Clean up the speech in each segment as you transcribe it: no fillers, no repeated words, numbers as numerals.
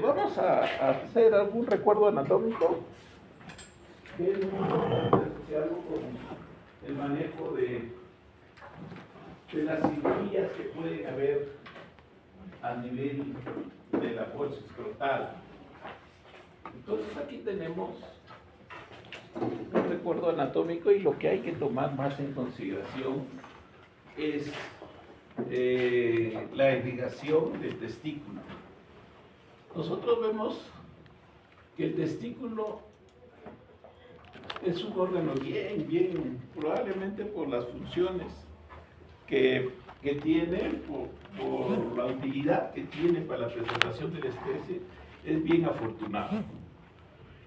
Vamos a hacer algún recuerdo anatómico que es muy asociado con el manejo de las cirugías que pueden haber a nivel de la bolsa escrotal. Entonces aquí tenemos un recuerdo anatómico y lo que hay que tomar más en consideración es la irrigación del testículo. Nosotros vemos que el testículo es un órgano bien, probablemente por las funciones que tiene, por la utilidad que tiene para la preservación de la especie, es bien afortunado,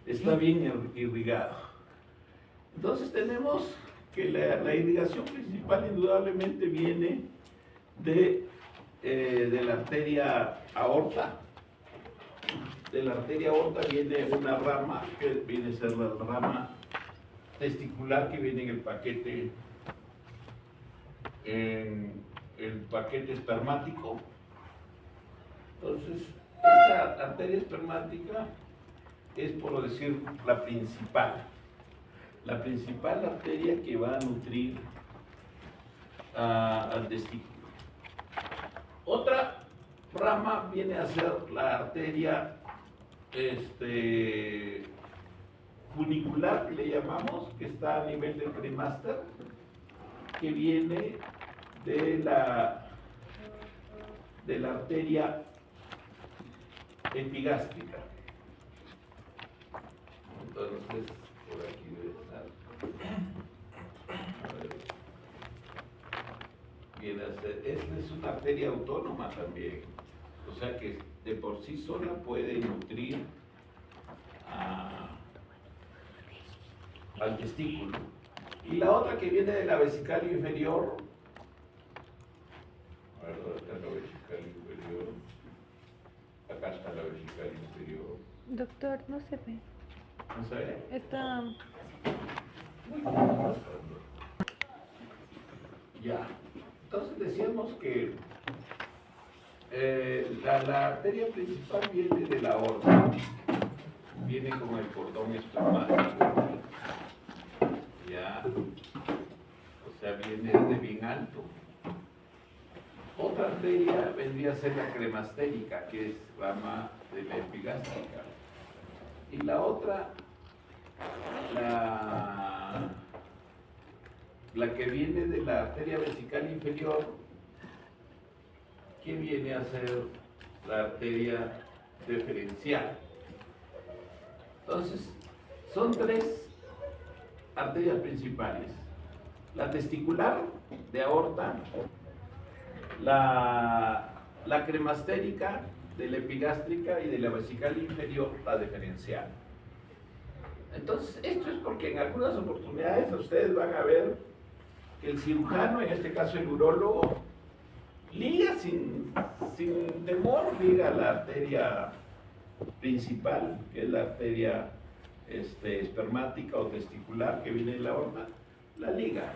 está bien irrigado. Entonces tenemos que la irrigación principal indudablemente viene de la arteria aorta. De la arteria aorta viene una rama que viene a ser la rama testicular que viene en el paquete espermático. Entonces, esta arteria espermática es, por decir, la principal arteria que va a nutrir al testículo. Otra rama viene a ser la arteria funicular, que le llamamos, que está a nivel del cremaster, que viene de la arteria epigástrica. Entonces, por aquí debe estar. A ver. Viene a ser, esta es una arteria autónoma también, o sea que de por sí sola puede nutrir al testículo. Y la otra que viene de la vesical inferior, a ver, ¿dónde está la vesical inferior? Acá está la vesical inferior. Doctor, no se ve. ¿No se ve? Está... Ya. Entonces decíamos que la arteria principal viene de la aorta, viene con el cordón espermático, ya, o sea, viene de bien alto. Otra arteria vendría a ser la cremastérica, que es rama de la epigástrica, y la otra, la que viene de la arteria vesical inferior, que viene a ser la arteria deferencial. Entonces, son tres arterias principales: la testicular de aorta, la cremastérica de la epigástrica y de la vesical inferior, la deferencial. Entonces, esto es porque en algunas oportunidades ustedes van a ver que el cirujano, en este caso el urólogo, liga sin temor, liga la arteria principal, que es la arteria espermática o testicular que viene de la aorta, la liga.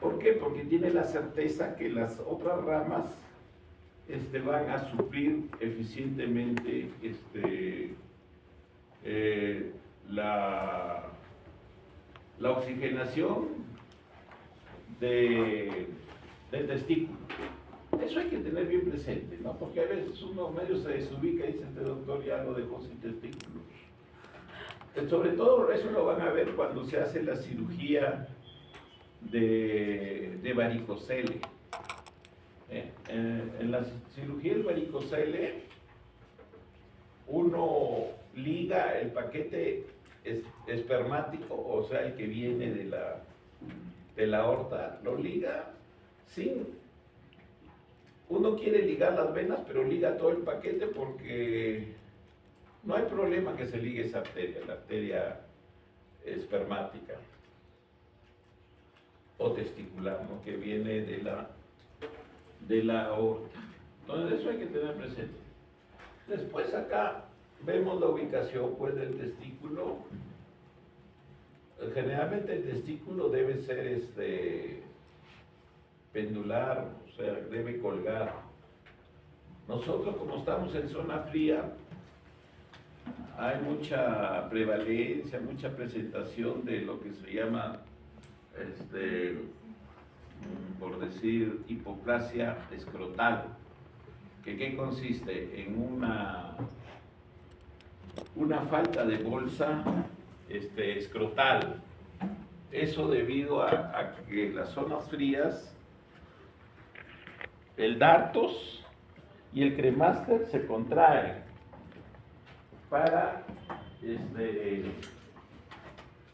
¿Por qué? Porque tiene la certeza que las otras ramas van a suplir eficientemente la oxigenación del testículo. Eso hay que tener bien presente, ¿no? Porque a veces uno medio se desubica y dice: este doctor ya lo dejó sin testículos. Sobre todo eso lo van a ver cuando se hace la cirugía de varicocele. En la cirugía del varicocele, uno liga el paquete espermático, o sea, el que viene de la aorta, lo liga sin... Uno quiere ligar las venas, pero liga todo el paquete porque no hay problema que se ligue esa arteria, la arteria espermática o testicular, ¿no? Que viene de la aorta. Entonces eso hay que tener presente. Después acá vemos la ubicación, pues, del testículo. Generalmente el testículo debe ser pendular, o sea, debe colgar Nosotros, como estamos en zona fría, hay mucha prevalencia, mucha presentación de lo que se llama, por decir, hipoplasia escrotal. ¿Qué consiste? En una falta de bolsa escrotal. Eso debido a que las zonas frías, el dartos y el cremaster se contraen para,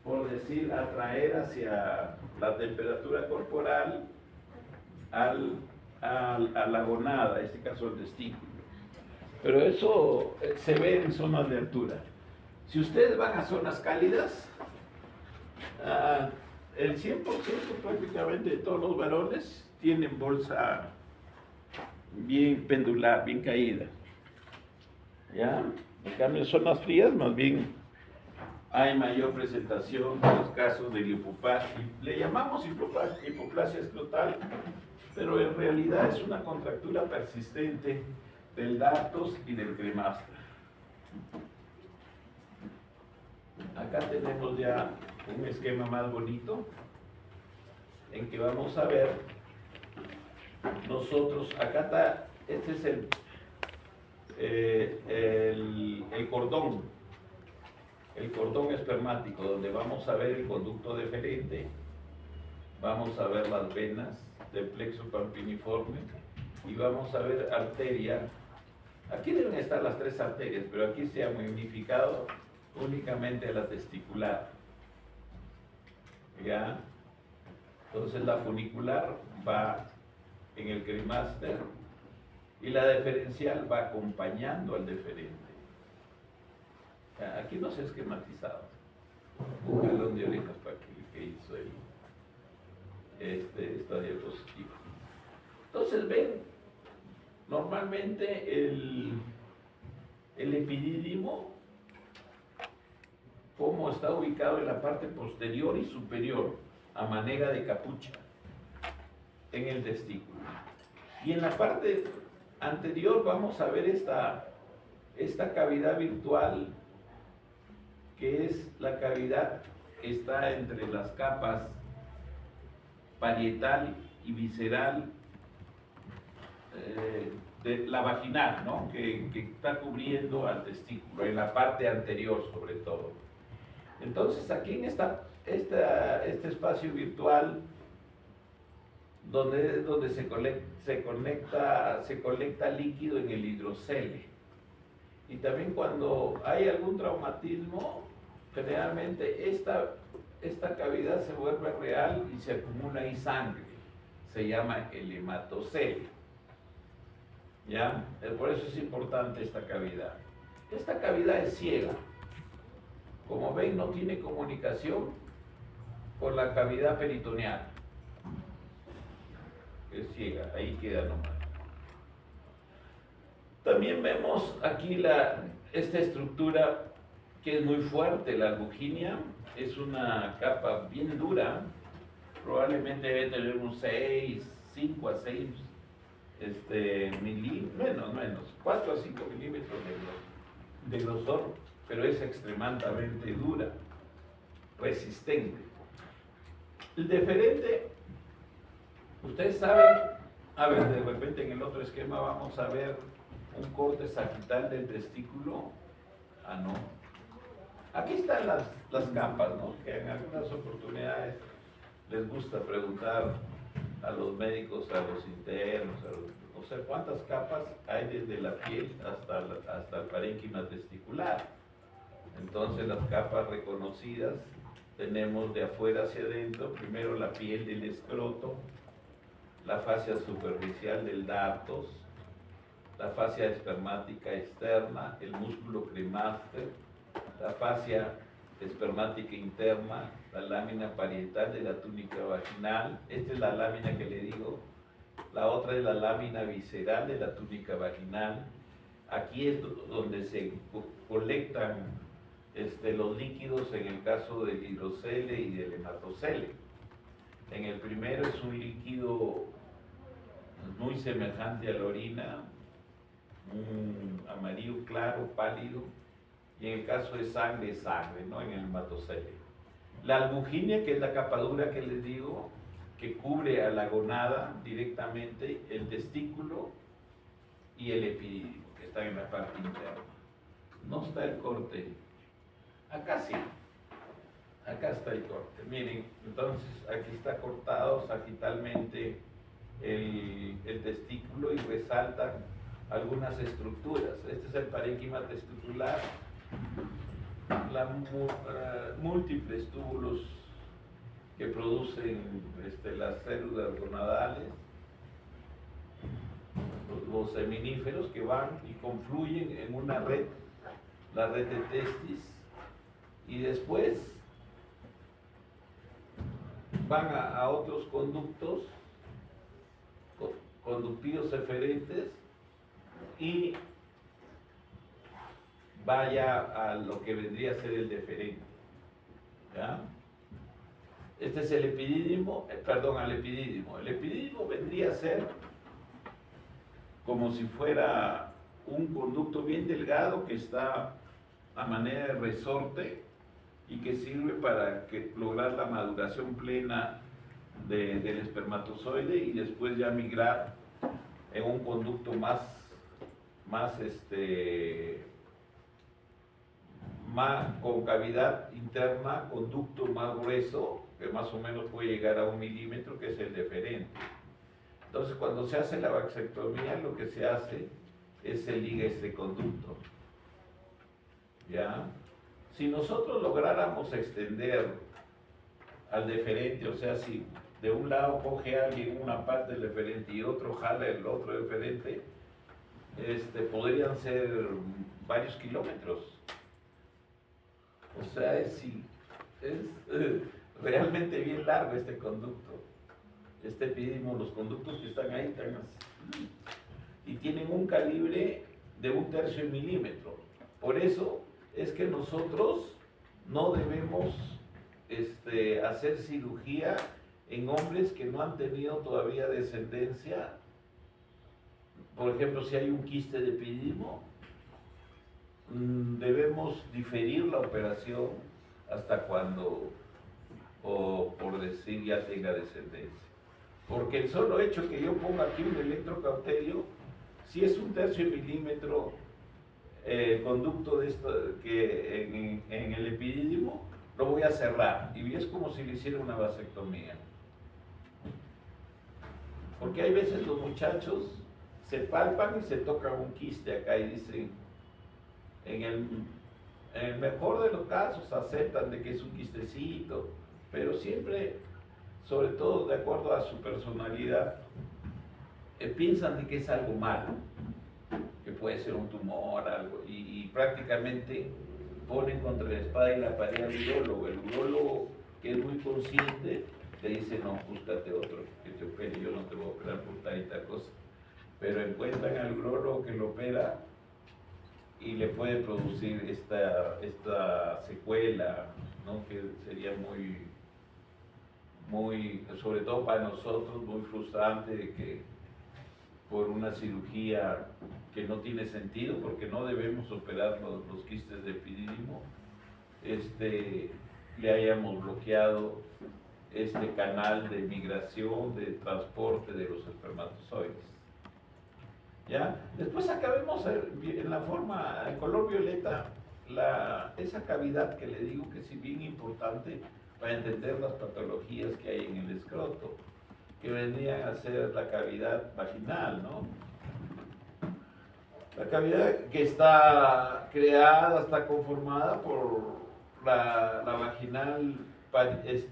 por decir, atraer hacia la temperatura corporal a la gonada, en este caso el testículo. Pero eso se ve en zonas de altura. Si ustedes van a zonas cálidas, el 100% prácticamente de todos los varones tienen bolsa bien pendular, bien caída. ¿Ya? En cambio, en zonas frías, más bien hay mayor presentación de los casos de hipoplasia. Le llamamos hipoplasia escrotal, pero en realidad es una contractura persistente del dartos y del cremaster. Acá tenemos ya un esquema más bonito en que vamos a ver nosotros, acá está, este es el cordón espermático, donde vamos a ver el conducto deferente, vamos a ver las venas del plexo pampiniforme y vamos a ver arteria. Aquí deben estar las tres arterias, pero aquí se ha magnificado únicamente la testicular. ¿Ya? Entonces la funicular va en el cremaster y la deferencial va acompañando al deferente. Aquí no se ha esquematizado. Un jalón de orejas para que hizo esta diapositiva. Entonces ven, normalmente el epidídimo, cómo está ubicado en la parte posterior y superior, a manera de capucha, en el testículo. Y en la parte anterior vamos a ver esta cavidad virtual, que es la cavidad que está entre las capas parietal y visceral de la vaginal, ¿no? que está cubriendo al testículo, en la parte anterior sobre todo. Entonces aquí en este espacio virtual, donde se colecta líquido en el hidrocele. Y también cuando hay algún traumatismo, generalmente esta cavidad se vuelve real y se acumula ahí sangre. Se llama el hematocele. ¿Ya? Por eso es importante esta cavidad. Esta cavidad es ciega. Como ven, no tiene comunicación con la cavidad peritoneal. Es ciega, ahí queda nomás. También vemos aquí esta estructura que es muy fuerte, la albuginia. Es una capa bien dura, probablemente debe tener unos 5 a 6 menos, 4 a 5 milímetros de grosor, pero es extremadamente dura, resistente. El deferente, ustedes saben, a ver, de repente en el otro esquema vamos a ver un corte sagital del testículo. No. Aquí están las capas, ¿no? Que en algunas oportunidades les gusta preguntar a los médicos, a los internos, no sé cuántas capas hay desde la piel hasta el parénquima testicular. Entonces las capas reconocidas tenemos de afuera hacia adentro, primero la piel del escroto, la fascia superficial del dartos, la fascia espermática externa, el músculo cremaster, la fascia espermática interna, la lámina parietal de la túnica vaginal. Esta es la lámina que le digo. La otra es la lámina visceral de la túnica vaginal. Aquí es donde se colectan los líquidos en el caso del hidrocele y del hematocele. En el primero es un líquido muy semejante a la orina, un amarillo claro, pálido, y en el caso de sangre, es sangre, ¿no? En el hematocelio. La albuginia, que es la capa dura que les digo, que cubre a la gonada directamente, el testículo y el epididio, que están en la parte interna. No está el corte. Acá sí. Acá está el corte. Miren, entonces aquí está cortado sagitalmente el testículo y resaltan algunas estructuras. Este es el parénquima testicular, múltiples túbulos que producen las células gonadales, los seminíferos que van y confluyen en una red, la red de testis, y después van a otros conductos, conductidos eferentes, y vaya a lo que vendría a ser el deferente. ¿Ya? Este es el epidídimo, al epidídimo. El epidídimo vendría a ser como si fuera un conducto bien delgado que está a manera de resorte y que sirve para lograr la maduración plena del espermatozoide y después ya migrar en un conducto más con cavidad interna, conducto más grueso, que más o menos puede llegar a 1 milímetro, que es el deferente. Entonces, cuando se hace la vasectomía, lo que se hace es se liga este conducto. ¿Ya? Si nosotros lográramos extender al deferente, o sea, si de un lado coge alguien una parte del deferente y otro jala el otro deferente, podrían ser varios kilómetros. O sea, es realmente bien largo este conducto. Este epidídimo, los conductos que están ahí están así, y tienen un calibre de 1/3 milímetro. Por eso es que nosotros no debemos hacer cirugía en hombres que no han tenido todavía descendencia. Por ejemplo, si hay un quiste de epidídimo, debemos diferir la operación hasta cuando, o por decir, ya tenga descendencia. Porque el solo hecho que yo ponga aquí un electrocauterio, si es 1/3 milímetro conducto de esto, que en el epidídimo, lo voy a cerrar y es como si le hiciera una vasectomía. Porque hay veces los muchachos se palpan y se tocan un quiste acá y dicen, en el mejor de los casos aceptan de que es un quistecito, pero siempre, sobre todo de acuerdo a su personalidad, piensan de que es algo malo, que puede ser un tumor, algo, y prácticamente ponen contra la espada y la pared al urólogo. El urólogo, que es muy consciente, le dice, no, búscate otro que te opere, yo no te voy a operar por tal y tal cosa. Pero encuentran al urólogo que lo opera y le puede producir esta secuela, ¿no? Que sería muy, sobre todo para nosotros, muy frustrante, de que por una cirugía que no tiene sentido, porque no debemos operar los quistes de epidídimo, le hayamos bloqueado este canal de migración, de transporte de los espermatozoides. ¿Ya? Después acá vemos en la forma, en color violeta, esa cavidad que le digo que es bien importante para entender las patologías que hay en el escroto, que vendrían a ser la cavidad vaginal, ¿no? La cavidad que está creada, está conformada por la vaginal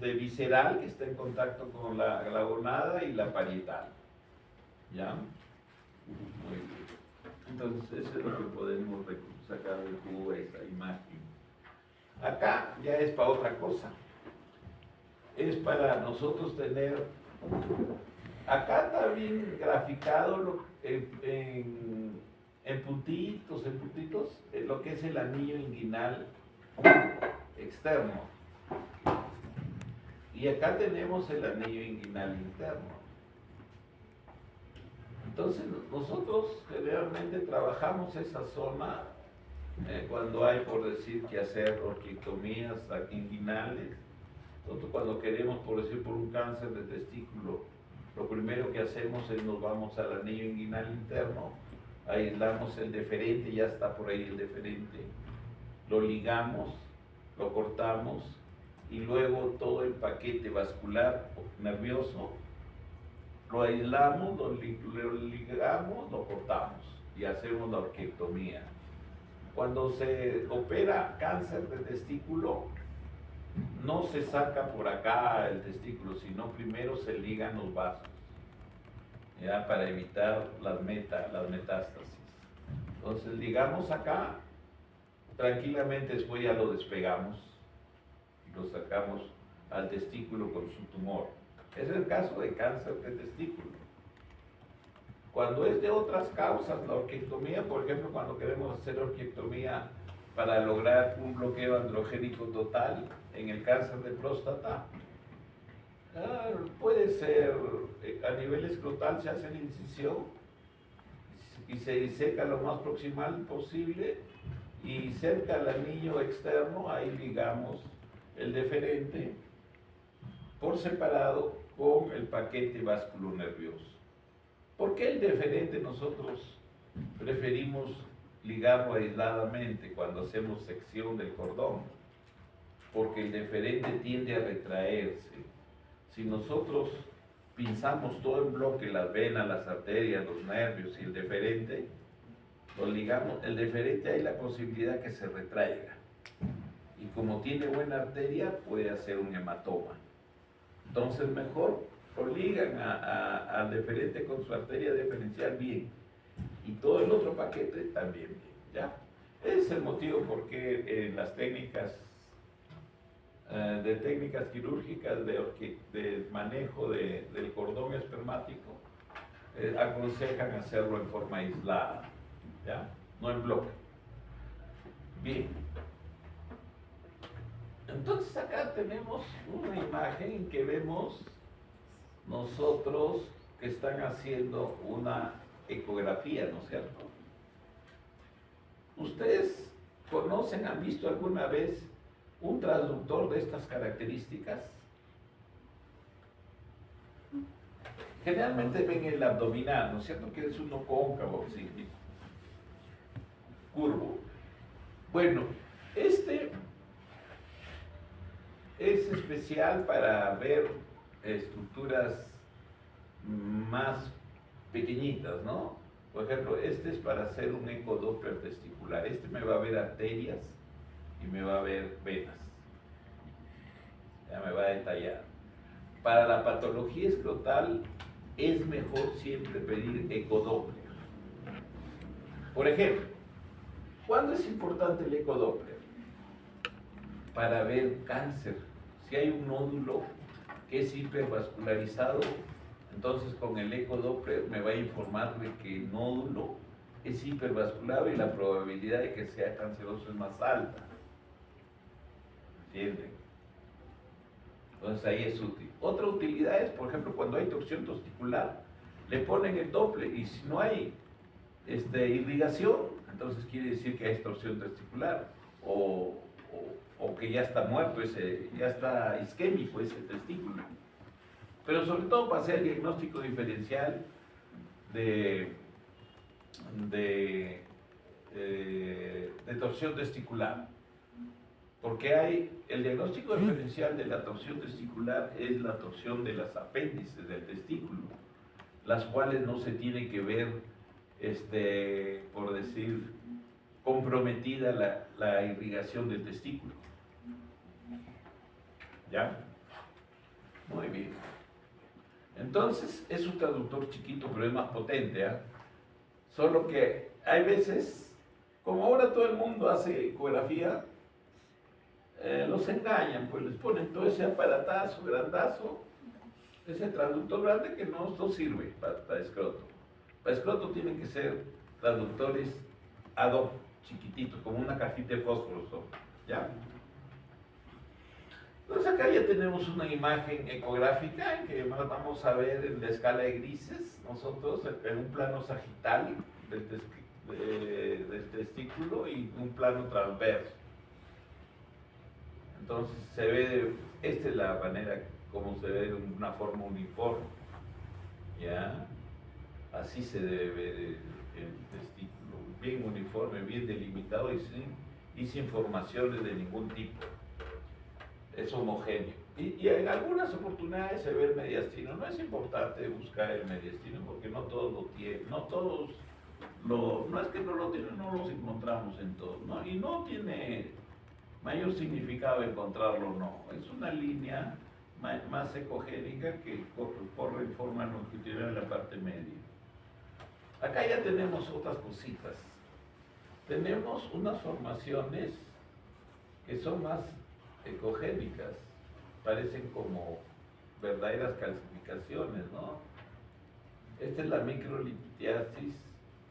visceral, que está en contacto con la gonada, y la parietal. ¿Ya? Muy bien. Entonces, eso es lo que podemos sacar del jugo de esa imagen. Acá ya es para otra cosa. Es para nosotros tener. Acá está bien graficado en puntitos, lo que es el anillo inguinal externo. Y acá tenemos el anillo inguinal interno. Entonces nosotros generalmente trabajamos esa zona cuando hay, por decir, que hacer orquiectomías inguinales. Nosotros cuando queremos, por decir, por un cáncer de testículo, lo primero que hacemos es nos vamos al anillo inguinal interno, aislamos el deferente, ya está por ahí el deferente, lo ligamos, lo cortamos y luego todo el paquete vascular nervioso lo aislamos, lo ligamos, lo cortamos y hacemos la orquiectomía. Cuando se opera cáncer de testículo, no se saca por acá el testículo, sino primero se ligan los vasos, ya, para evitar las metástasis. Entonces ligamos acá, tranquilamente después ya lo despegamos y lo sacamos al testículo con su tumor. Ese es el caso de cáncer de testículo. Cuando es de otras causas, la orquiectomía, por ejemplo, cuando queremos hacer orquiectomía para lograr un bloqueo androgénico total en el cáncer de próstata, puede ser a nivel escrotal, se hace la incisión y se diseca lo más proximal posible y cerca al anillo externo, ahí ligamos el deferente por separado con el paquete vasculonervioso. ¿Por qué el deferente nosotros preferimos ligarlo aisladamente cuando hacemos sección del cordón? Porque el deferente tiende a retraerse. Si nosotros pinzamos todo en bloque, las venas, las arterias, los nervios y el deferente, lo ligamos, el deferente hay la posibilidad que se retraiga. Y como tiene buena arteria, puede hacer un hematoma. Entonces mejor lo ligan al deferente con su arteria diferencial bien. Y todo el otro paquete también bien, ¿ya? Ese es el motivo por qué en las técnicas quirúrgicas de manejo del cordón espermático aconsejan hacerlo en forma aislada, ¿ya? No en bloque. Bien. Entonces acá tenemos una imagen en que vemos nosotros que están haciendo una ecografía, ¿no es cierto? ¿Ustedes conocen, han visto alguna vez un transductor de estas características? Generalmente ven el abdominal, ¿no es cierto? Que es uno cóncavo, sí, curvo. Bueno, este es especial para ver estructuras más pequeñitas, ¿no? Por ejemplo, este es para hacer un ecodoppler testicular. Este me va a ver arterias y me va a ver venas. Ya me va a detallar. Para la patología escrotal es mejor siempre pedir ecodoppler. Por ejemplo, ¿cuándo es importante el ecodoppler? Para ver cáncer. Si hay un nódulo que es hipervascularizado, entonces con el ecodoppler me va a informar de que el nódulo es hipervasculado y la probabilidad de que sea canceroso es más alta. ¿Entienden? Entonces ahí es útil. Otra utilidad es, por ejemplo, cuando hay torsión testicular, le ponen el Doppler y si no hay irrigación, entonces quiere decir que hay torsión testicular o que ya está muerto, ya está isquémico ese testículo. Pero sobre todo para hacer el diagnóstico diferencial de torsión testicular. Porque el diagnóstico diferencial de la torsión testicular es la torsión de las apéndices del testículo, las cuales no se tiene que ver, por decir, comprometida la irrigación del testículo. ¿Ya? Muy bien. Entonces, es un traductor chiquito, pero es más potente, ¿eh? Solo que hay veces, como ahora todo el mundo hace ecografía, los engañan, pues les ponen todo ese aparatazo, grandazo, ese traductor grande que no sirve para escroto. Para escroto tienen que ser traductores ad hoc, chiquititos, como una cajita de fósforos, ¿ya? Entonces acá ya tenemos una imagen ecográfica en que vamos a ver en la escala de grises, nosotros en un plano sagital del testículo y un plano transverso. Entonces se ve, esta es la manera como se ve de una forma uniforme, ¿ya? Así se debe ver el testículo, bien uniforme, bien delimitado y sin formaciones de ningún tipo. Es homogéneo. Y en algunas oportunidades se ve el mediastino. No es importante buscar el mediastino porque no todos lo tienen, no todos no es que no lo tienen, no los encontramos en todos, ¿no? Y no tiene mayor significado encontrarlo o no. Es una línea más ecogénica que corre en forma longitudinal en la parte media. Acá ya tenemos otras cositas. Tenemos unas formaciones que son más ecogénicas, parecen como verdaderas calcificaciones, ¿no? Esta es la microlitiasis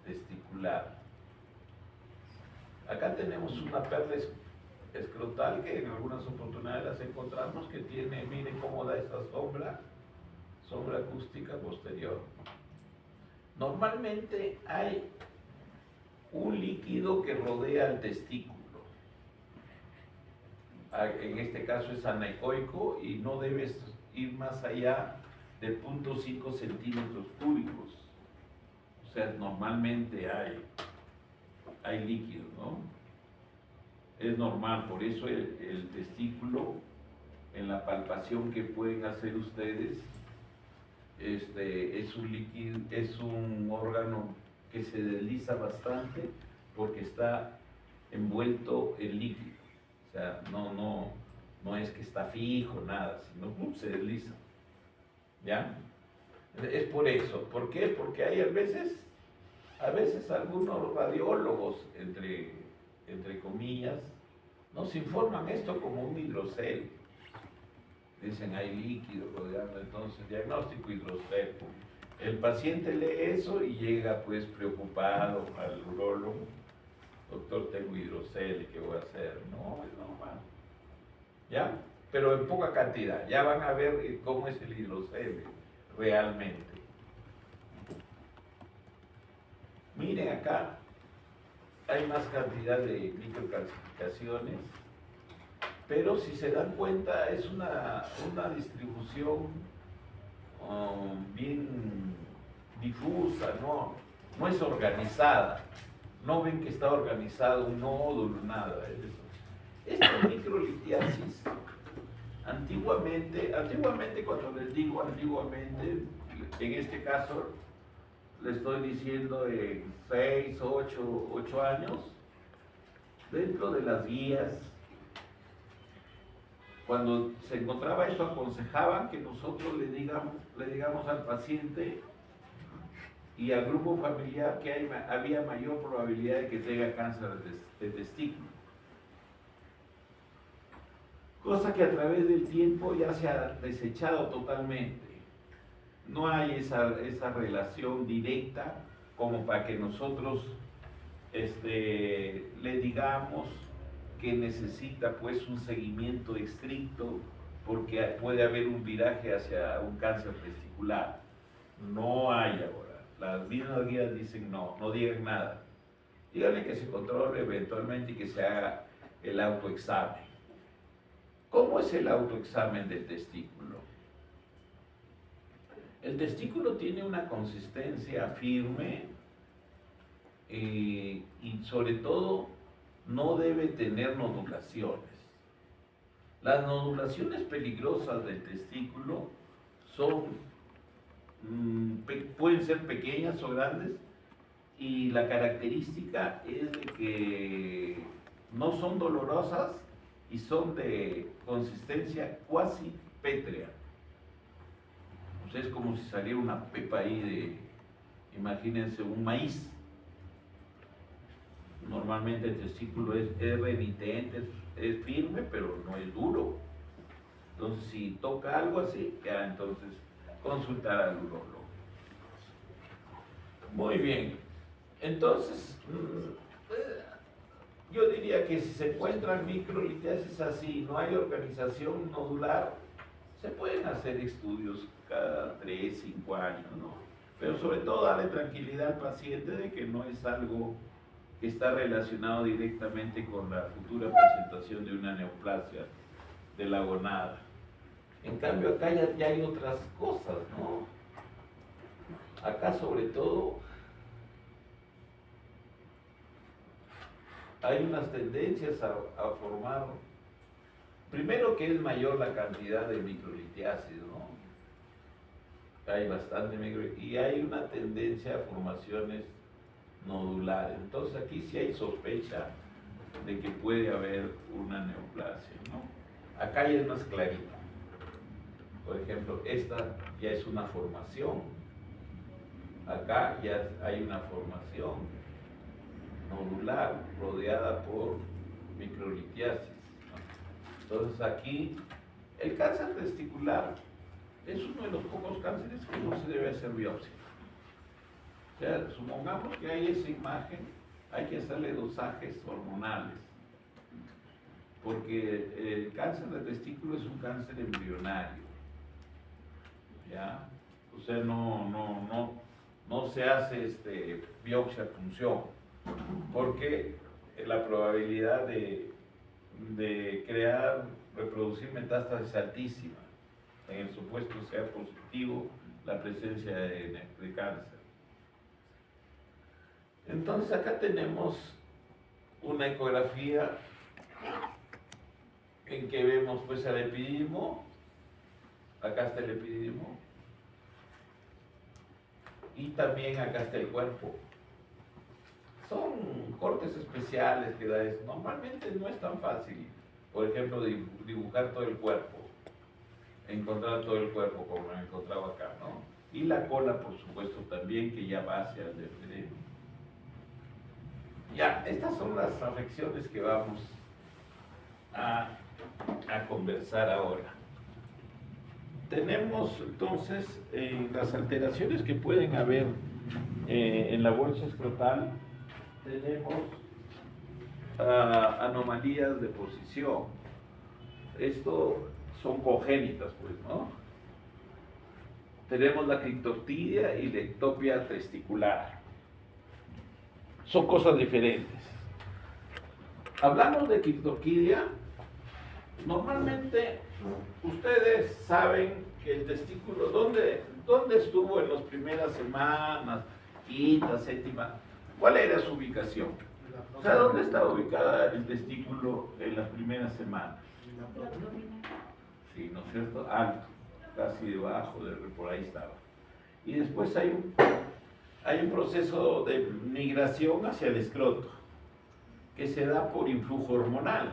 testicular. Acá tenemos una perla escrotal que en algunas oportunidades las encontramos que tiene, miren cómo da esta sombra acústica posterior. Normalmente hay un líquido que rodea el testículo. En este caso es anecoico y no debes ir más allá de 0.5 centímetros cúbicos. O sea, normalmente hay líquido, ¿no? Es normal, por eso el testículo, en la palpación que pueden hacer ustedes, es un líquido, es un órgano que se desliza bastante porque está envuelto en líquido. O sea, no es que está fijo, nada, sino se desliza. ¿Ya? Es por eso. ¿Por qué? Porque hay a veces algunos radiólogos, entre comillas, nos informan esto como un hidrocel. Dicen, hay líquido rodeando, entonces, diagnóstico hidrocel. El paciente lee eso y llega pues preocupado al urólogo. Doctor, tengo hidrocel, ¿qué voy a hacer? No, es normal. ¿Ya? Pero en poca cantidad. Ya van a ver cómo es el hidrocel realmente. Miren acá, hay más cantidad de microcalcificaciones, pero si se dan cuenta es una distribución bien difusa, no es organizada. No ven que está organizado un nódulo, nada de eso. Esta microlitiasis, antiguamente, cuando les digo antiguamente, en este caso, le estoy diciendo de 6, 8 años, dentro de las guías, cuando se encontraba esto, aconsejaban que nosotros le digamos al paciente y al grupo familiar que había mayor probabilidad de que tenga cáncer de testículo. Cosa que a través del tiempo ya se ha desechado totalmente. No hay esa relación directa como para que nosotros le digamos que necesita pues un seguimiento estricto porque puede haber un viraje hacia un cáncer testicular. No hay ahora. Las mismas guías dicen no digan nada. Díganle que se controle eventualmente y que se haga el autoexamen. ¿Cómo es el autoexamen del testículo? El testículo tiene una consistencia firme y sobre todo no debe tener nodulaciones. Las nodulaciones peligrosas del testículo pueden ser pequeñas o grandes y la característica es de que no son dolorosas y son de consistencia cuasi pétrea. O sea, es como si saliera una pepa ahí imagínense, un maíz. Normalmente el testículo es remitente, es firme, pero no es duro. Entonces, si toca algo así, ya entonces consultar al urólogo. Muy bien. Entonces, yo diría que si se encuentran microlitiasis así, no hay organización nodular, se pueden hacer estudios cada 3, 5 años, ¿no? Pero sobre todo darle tranquilidad al paciente de que no es algo que está relacionado directamente con la futura presentación de una neoplasia de la gonada. En cambio acá ya hay otras cosas, ¿no? Acá sobre todo hay unas tendencias a formar, primero que es mayor la cantidad de microlitiasis, ¿no? Hay bastante y hay una tendencia a formaciones nodulares. Entonces aquí sí hay sospecha de que puede haber una neoplasia, ¿no? Acá ya es más clarito. Por ejemplo, esta ya es una formación. Acá ya hay una formación nodular rodeada por microlitiasis, ¿no? Entonces aquí el cáncer testicular es uno de los pocos cánceres que no se debe hacer biopsia. O sea, supongamos que hay esa imagen, hay que hacerle dosajes hormonales, porque el cáncer de testículo es un cáncer embrionario, ¿ya? O sea, no se hace biopsia punción, porque la probabilidad de reproducir metástasis es altísima, en el supuesto sea positivo la presencia de cáncer. Entonces acá tenemos una ecografía en que vemos pues al epididimo, acá está el epididimo, y también acá está el cuerpo. Son cortes especiales que da eso. Normalmente no es tan fácil, por ejemplo, dibujar todo el cuerpo, encontrar todo el cuerpo como lo he encontrado acá, ¿no? Y la cola, por supuesto, también, que ya va hacia el epidemio. Ya, estas son las afecciones que vamos a conversar ahora. Tenemos entonces las alteraciones que pueden haber en la bolsa escrotal. Tenemos anomalías de posición. Esto son congénitas, pues, ¿no? Tenemos la criptorquidia y la ectopia testicular. Son cosas diferentes. Hablamos de criptorquidia. Normalmente ustedes saben que el testículo, ¿dónde estuvo en las primeras semanas, quinta, séptima? ¿Cuál era su ubicación? O sea, ¿dónde estaba ubicada el testículo en las primeras semanas? Sí, ¿no es cierto? Alto, casi debajo, por ahí estaba. Y después hay un proceso de migración hacia el escroto, que se da por influjo hormonal.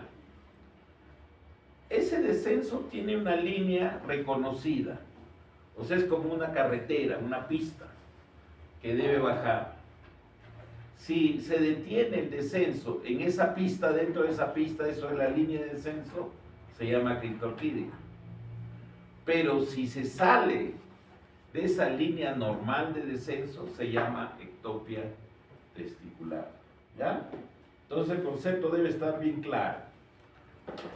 Ese descenso tiene una línea reconocida, o sea, es como una carretera, una pista que debe bajar. Si se detiene el descenso en esa pista, dentro de esa pista, eso es la línea de descenso, se llama criptorquidia. Pero si se sale de esa línea normal de descenso, se llama ectopia testicular, ¿ya? Entonces el concepto debe estar bien claro.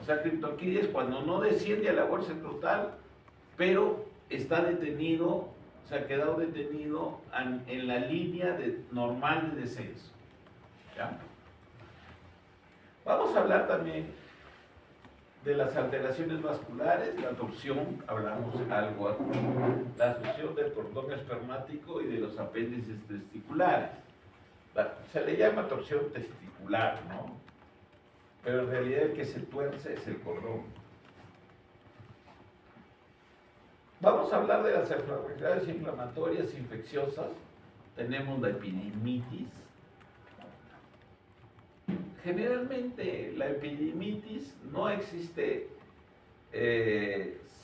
O sea, criptorquidia es cuando no desciende a la bolsa escrotal, pero está detenido, o sea, ha quedado detenido en la línea normal de descenso, ¿ya? Vamos a hablar también de las alteraciones vasculares, la torsión, hablamos algo, la torsión del cordón espermático y de los apéndices testiculares. Se le llama torsión testicular, ¿no? Pero en realidad el que se tuerce es el cordón. Vamos a hablar de las enfermedades inflamatorias infecciosas. Tenemos la epididimitis. Generalmente la epididimitis no existe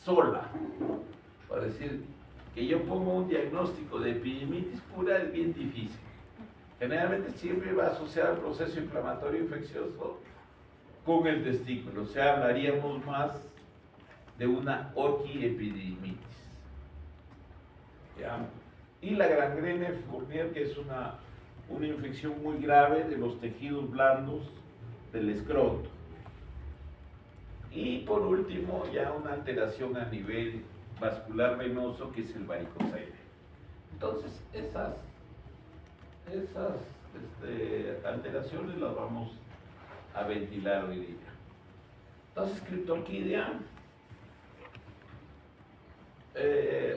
sola. Para decir que yo pongo un diagnóstico de epididimitis pura es bien difícil. Generalmente siempre va asociado al proceso inflamatorio infeccioso con el testículo. O sea, hablaríamos más de una orquiepididimitis. ¿Ya? Y la gangrena Fournier, que es una infección muy grave de los tejidos blandos del escroto. Y por último, ya una alteración a nivel vascular venoso, que es el varicocele. Entonces, esas alteraciones las vamos a ventilar hoy día. Entonces, criptorquidia,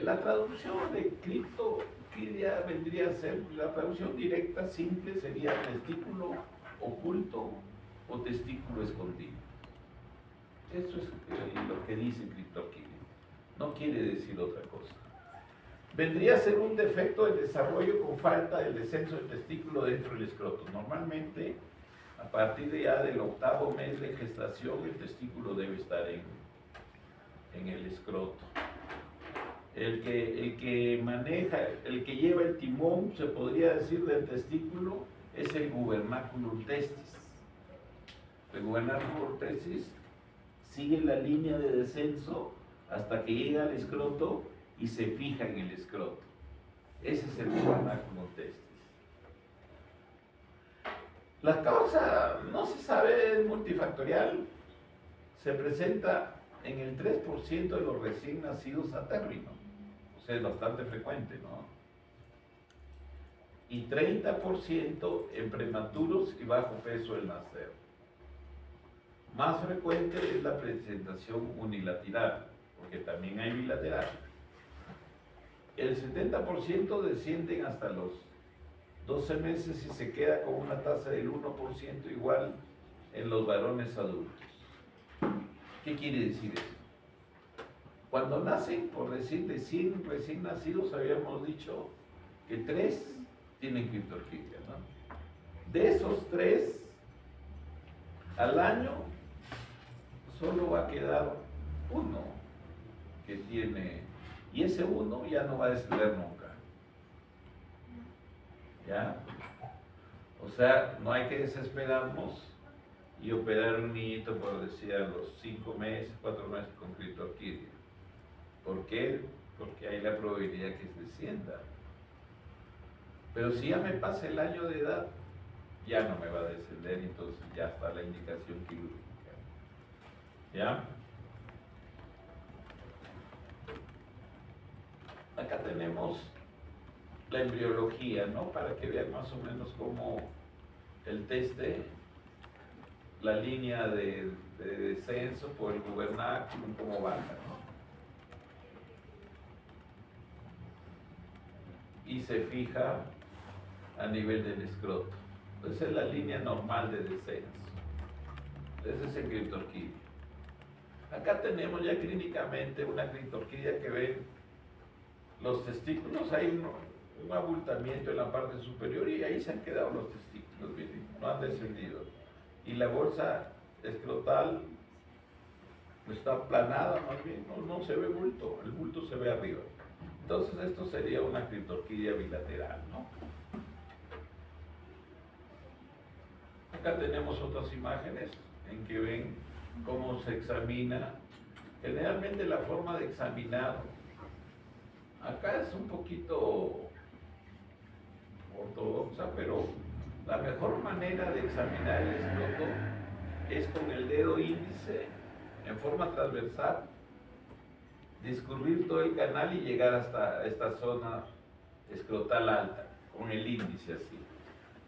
la traducción de criptorquidia vendría a ser, la traducción directa, simple, sería testículo oculto o testículo escondido. Eso es lo que dice criptorquidia. No quiere decir otra cosa. Vendría a ser un defecto del desarrollo con falta del descenso del testículo dentro del escroto. Normalmente, a partir de ya del 8º mes de gestación, el testículo debe estar en el escroto. El que maneja, el que lleva el timón, se podría decir, del testículo, es el gubernaculum testis. El gubernaculum testis sigue la línea de descenso hasta que llega al escroto y se fija en el escroto. Ese es el gubernaculum testis. La causa no se sabe, es multifactorial. Se presenta en el 3% de los recién nacidos a término. O sea, es bastante frecuente, ¿no? Y 30% en prematuros y bajo peso al nacer. Más frecuente es la presentación unilateral, porque también hay bilateral. El 70% descienden hasta los 12 meses y se queda con una tasa del 1% igual en los varones adultos. ¿Qué quiere decir esto? Cuando nacen, por decir, de 100 recién nacidos, habíamos dicho que 3 tienen criptorquidia, ¿no? De esos 3, al año, solo va a quedar uno que tiene, y ese uno ya no va a descender nunca. ¿Ya? O sea, no hay que desesperarnos y operar un niñito, por decir, a los 5 meses, 4 meses con criptorquidia. ¿Por qué? Porque hay la probabilidad que descienda. Pero si ya me pasa el año de edad, ya no me va a descender, entonces ya está la indicación quirúrgica. ¿Ya? Acá tenemos la embriología, ¿no? Para que vean más o menos cómo el teste, la línea de descenso por el gubernáculum, cómo baja, ¿no? Y se fija a nivel del escroto. Esa es la línea normal de descenso. Ese es el criptorquidia. Acá tenemos ya clínicamente una criptorquidia que ven los testículos, hay un abultamiento en la parte superior y ahí se han quedado los testículos, miren, no han descendido. Y la bolsa escrotal está aplanada, más bien, no se ve bulto, el bulto se ve arriba. Entonces esto sería una criptorquidia bilateral, ¿no? Acá tenemos otras imágenes en que ven cómo se examina. Generalmente la forma de examinar acá es un poquito ortodoxa, pero la mejor manera de examinar el escroto es con el dedo índice en forma transversal, discurrir todo el canal y llegar hasta esta zona escrotal alta, con el índice así,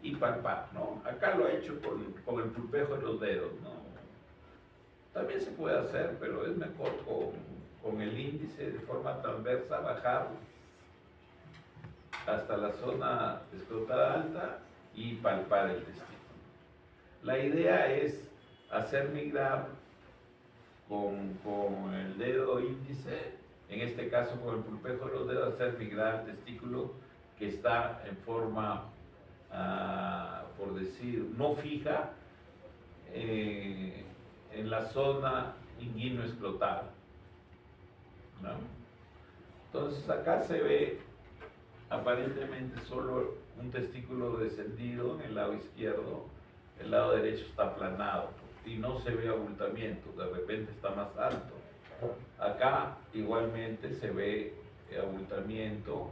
y palpar, ¿no? Acá lo he hecho con el pulpejo de los dedos, ¿no? También se puede hacer, pero es mejor con el índice de forma transversa, bajar hasta la zona escrotal alta y palpar el testículo. La idea es hacer migrar con el dedo índice, en este caso con el pulpejo de los dedos, hacer migrar el testículo que está en forma, por decir, no fija, en la zona inguino-escrotal, ¿no? Entonces acá se ve aparentemente solo un testículo descendido en el lado izquierdo, el lado derecho está aplanado y no se ve abultamiento, de repente está más alto. Acá igualmente se ve abultamiento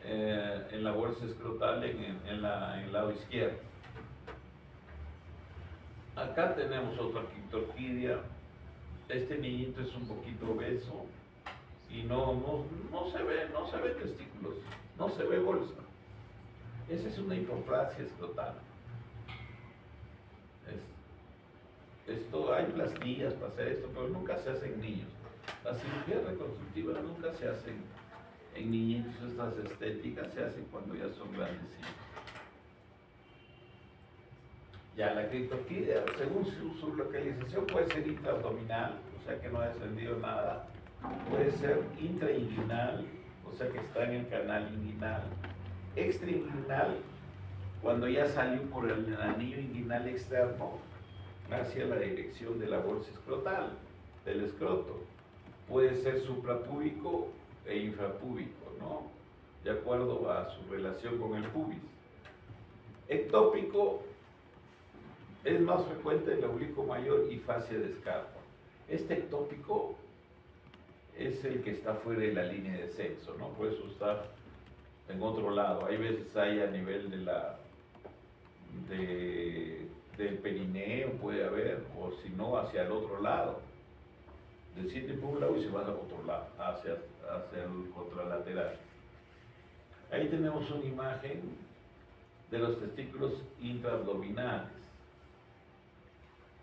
en la bolsa escrotal en el lado izquierdo. Acá tenemos otra criptorquidia. Este niñito es un poquito obeso y no se ve testículos, no se ve bolsa. Esa es una hipoplasia escrotal. Esto, hay pastillas para hacer esto, pero nunca se hace en niños. Las cirugías reconstructivas nunca se hacen en niñitos, estas estéticas se hacen cuando ya son grandecitos. Ya la criptorquidia, según su localización, puede ser intraabdominal, o sea que no ha descendido nada. Puede ser intrainguinal, o sea que está en el canal inguinal. Extrainguinal, cuando ya salió por el anillo inguinal externo hacia la dirección de la bolsa escrotal, del escroto. Puede ser suprapúbico e infrapúbico, ¿no? De acuerdo a su relación con el pubis. Ectópico es más frecuente en el oblicuo mayor y fascia de escarpa. Este ectópico es el que está fuera de la línea de descenso, ¿no? Por eso está en otro lado. Hay veces hay a nivel del perineo, puede haber, o si no, hacia el otro lado. Desciende por un lado y se va al otro lado, hacia el contralateral. Ahí tenemos una imagen de los testículos intraabdominales.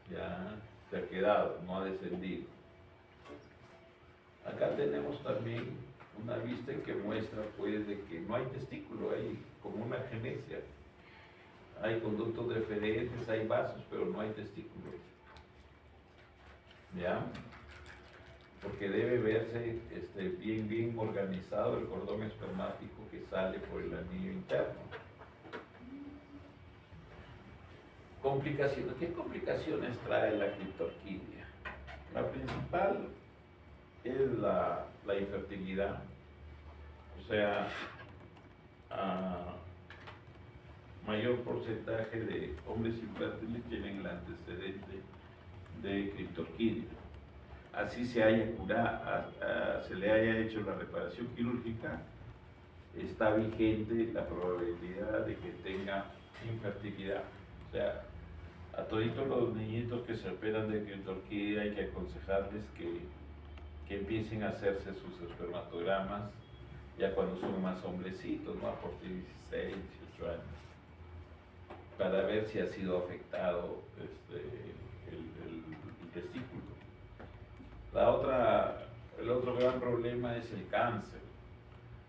Ya se ha quedado, no ha descendido. Acá tenemos también una vista que muestra pues de que no hay testículo, hay como una agenesia. Hay conductos deferentes, hay vasos, pero no hay testículos. ¿Ya? Porque debe verse bien organizado el cordón espermático que sale por el anillo interno. Complicaciones. ¿Qué complicaciones trae la criptorquidia? La principal es la infertilidad. O sea, mayor porcentaje de hombres infértiles tienen el antecedente de criptorquidia. Así se haya curado, se le haya hecho la reparación quirúrgica, está vigente la probabilidad de que tenga infertilidad. O sea, a toditos los niñitos que se operan de criptorquidia hay que aconsejarles que empiecen a hacerse sus espermatogramas ya cuando son más hombrecitos, ¿no? A partir de 16, 18 años, para ver si ha sido afectado el testículo. El otro gran problema es el cáncer.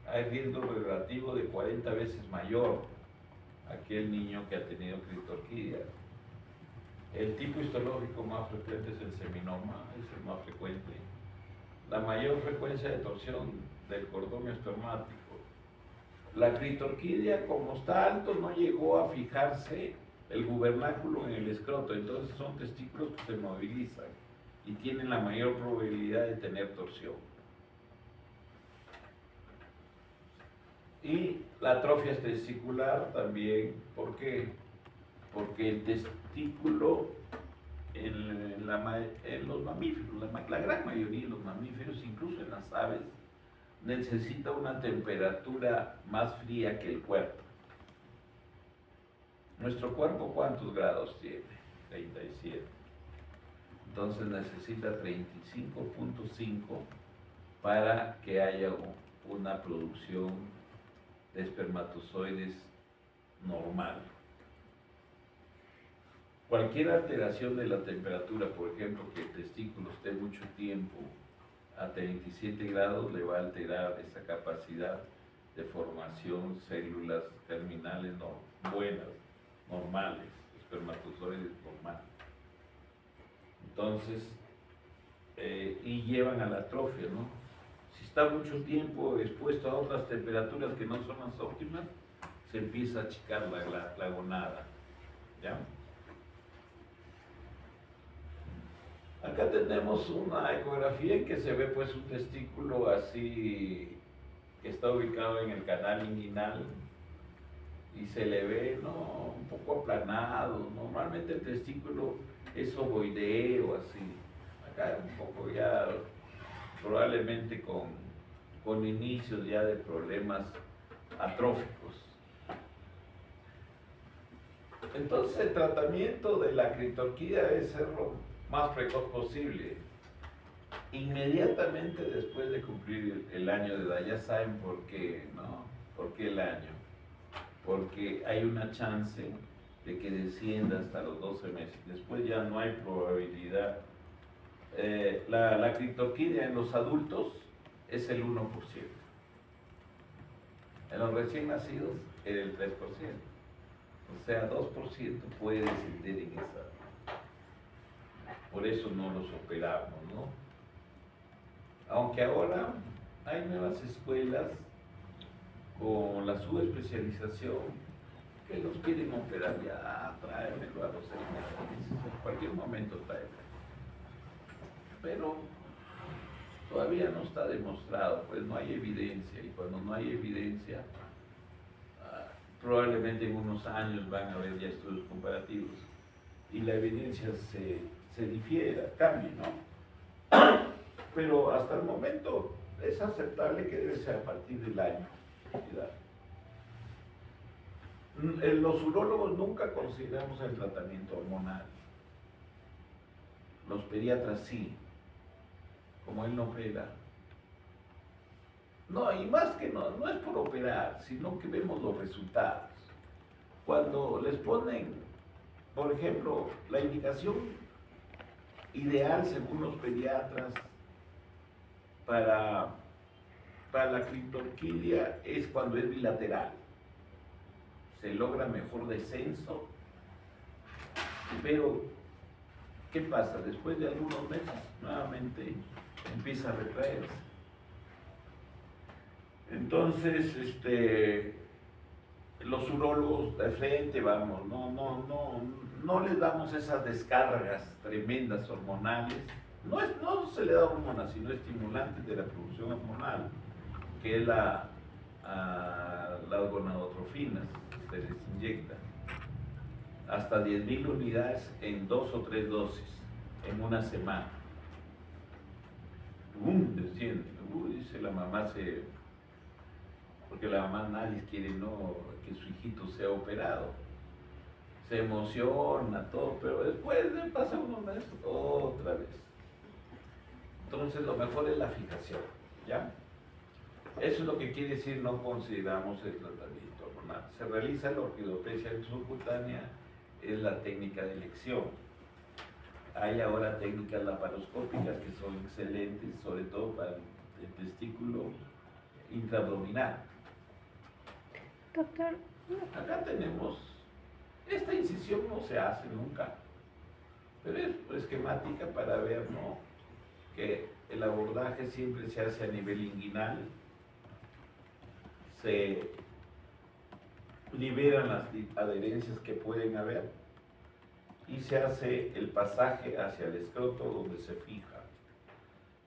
Hay riesgo relativo de 40 veces mayor aquel niño que ha tenido criptorquidia. El tipo histológico más frecuente es el seminoma, es el más frecuente. La mayor frecuencia de torsión del cordón espermático. La criptorquidia, como está alto, no llegó a fijarse el gubernáculo en el escroto, entonces son testículos que se movilizan y tienen la mayor probabilidad de tener torsión. Y la atrofia testicular también, ¿por qué? Porque el testículo en los mamíferos, la gran mayoría de los mamíferos, incluso en las aves, necesita una temperatura más fría que el cuerpo. Nuestro cuerpo, ¿cuántos grados tiene? 37. Entonces necesita 35.5 para que haya una producción de espermatozoides normal. Cualquier alteración de la temperatura, por ejemplo, que el testículo esté mucho tiempo a 37 grados, le va a alterar esa capacidad de formación células germinales buenas, normales, espermatozoides normales. Entonces, y llevan a la atrofia, ¿no? Si está mucho tiempo expuesto a otras temperaturas que no son las óptimas, se empieza a achicar la gonada, ¿ya? Acá tenemos una ecografía en que se ve pues un testículo así que está ubicado en el canal inguinal y se le ve, ¿no?, un poco aplanado. Normalmente el testículo es ovoideo, así. Acá un poco ya probablemente con inicios ya de problemas atróficos. Entonces el tratamiento de la criptorquidia debe ser lo más precoz posible. Inmediatamente después de cumplir el año de edad, ya saben por qué, ¿no? ¿Por qué el año? Porque hay una chance de que descienda hasta los 12 meses. Después ya no hay probabilidad. La criptorquidia en los adultos es el 1%. En los recién nacidos es el 3%. O sea, 2% puede descender en esa. Por eso no los operamos, ¿no? Aunque ahora hay nuevas escuelas con la subespecialización que los quieren operar ya, tráemelo a los 6 meses, en cualquier momento tráemelo. Pero todavía no está demostrado, pues no hay evidencia, y cuando no hay evidencia, probablemente en unos años van a haber ya estudios comparativos y la evidencia se difiera, cambie, ¿no? Pero hasta el momento es aceptable que debe ser a partir del año de edad. Los urólogos nunca consideramos el tratamiento hormonal. Los pediatras sí, como él no opera. No, y más que no es por operar, sino que vemos los resultados. Cuando les ponen, por ejemplo, la indicación ideal según los pediatras para la criptorquidia es cuando es bilateral. Se logra mejor descenso, pero ¿qué pasa? Después de algunos meses nuevamente empieza a retraerse. Entonces, los urólogos de frente, vamos, no les damos esas descargas tremendas hormonales. No se le da hormona, sino estimulantes de la producción hormonal, que es las gonadotrofinas, se les inyecta hasta 10.000 unidades en 2 o 3 dosis en una semana. Desciende, dice la mamá, porque la mamá nadie quiere que su hijito sea operado. Se emociona todo, pero después de pasar unos meses otra vez. Entonces lo mejor es la fijación, ¿ya? Eso es lo que quiere decir no consideramos el tratamiento hormonal. Se realiza la orquidopecia subcutánea, es la técnica de elección. Hay ahora técnicas laparoscópicas que son excelentes, sobre todo para el testículo intraabdominal. Doctor, Acá tenemos, esta incisión no se hace nunca, pero es esquemática para ver, ¿no?, que el abordaje siempre se hace a nivel inguinal, se liberan las adherencias que pueden haber y se hace el pasaje hacia el escroto donde se fija.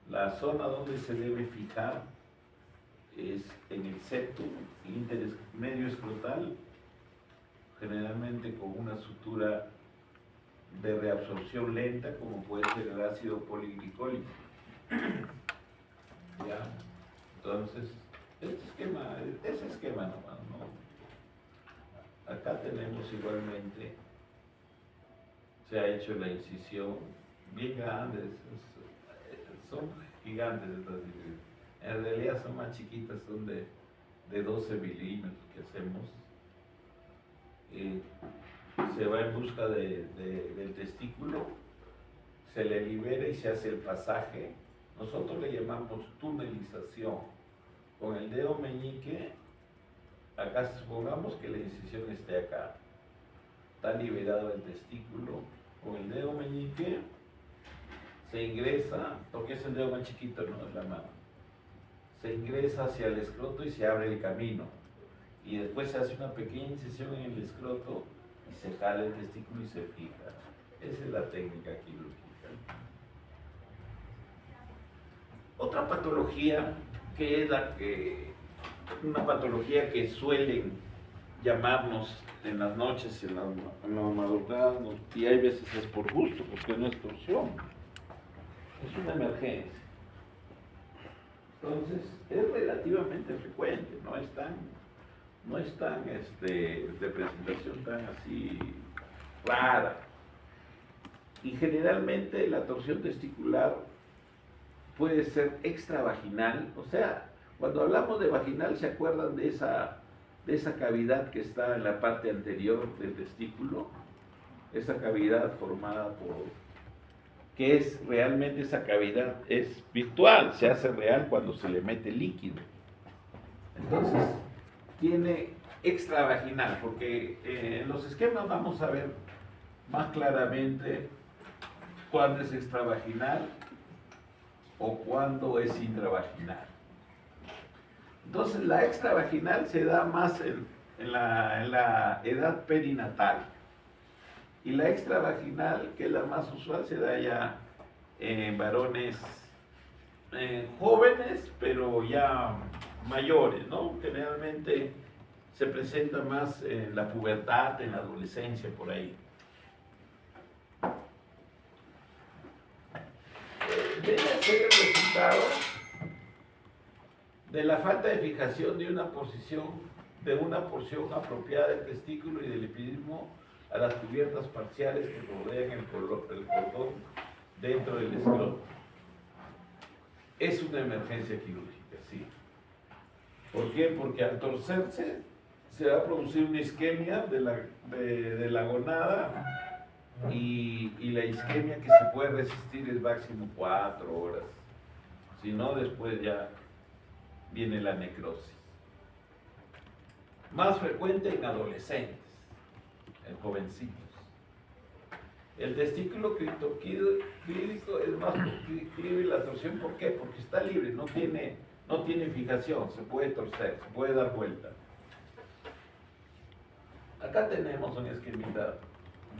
La zona donde se debe fijar es en el septum medio escrotal, generalmente con una sutura de reabsorción lenta, como puede ser el ácido poliglicólico. ¿Ya? Entonces, ese esquema nomás, ¿no? Acá tenemos igualmente, se ha hecho la incisión bien grande, son gigantes estas incisiones. En realidad son más chiquitas, son de 12 milímetros que hacemos. Se va en busca del testículo, se le libera y se hace el pasaje. Nosotros le llamamos tunelización. Con el dedo meñique, acá supongamos que la incisión esté acá, está liberado el testículo. Con el dedo meñique se ingresa, porque es el dedo más chiquito, ¿no?, de la mano, se ingresa hacia el escroto y se abre el camino, y después se hace una pequeña incisión en el escroto y se jala el testículo y se fija. Esa es la técnica quirúrgica. Otra patología que es una patología que suelen llamarnos en las noches, en la madrugada, y hay veces es por gusto, porque no es torsión, es una emergencia. Entonces, es relativamente frecuente, no es tan de presentación tan así rara. Y generalmente la torsión testicular puede ser extravaginal, o sea, cuando hablamos de vaginal, ¿se acuerdan de esa cavidad que está en la parte anterior del testículo? Esa cavidad formada por, que es realmente esa cavidad, es virtual, se hace real cuando se le mete líquido. Entonces, tiene extravaginal, porque en los esquemas vamos a ver más claramente cuándo es extravaginal o cuándo es intravaginal. Entonces, la extravaginal se da más en la edad perinatal. Y la extravaginal, que es la más usual, se da ya en varones jóvenes, pero ya mayores, ¿no? Generalmente se presenta más en la pubertad, en la adolescencia, por ahí. Debe ser el resultado de la falta de fijación de una porción apropiada del testículo y del epidismo a las cubiertas parciales que rodean el cordón dentro del escroto. Es una emergencia quirúrgica, sí. ¿Por qué? Porque al torcerse se va a producir una isquemia de la gonada y la isquemia que se puede resistir es máximo 4 horas. Si no, después ya viene la necrosis. Más frecuente en adolescentes, en jovencitos. El testículo criptoclínico es más proclive a la torsión. ¿Por qué? Porque está libre, no tiene fijación, se puede torcer, se puede dar vuelta. Acá tenemos un esquemita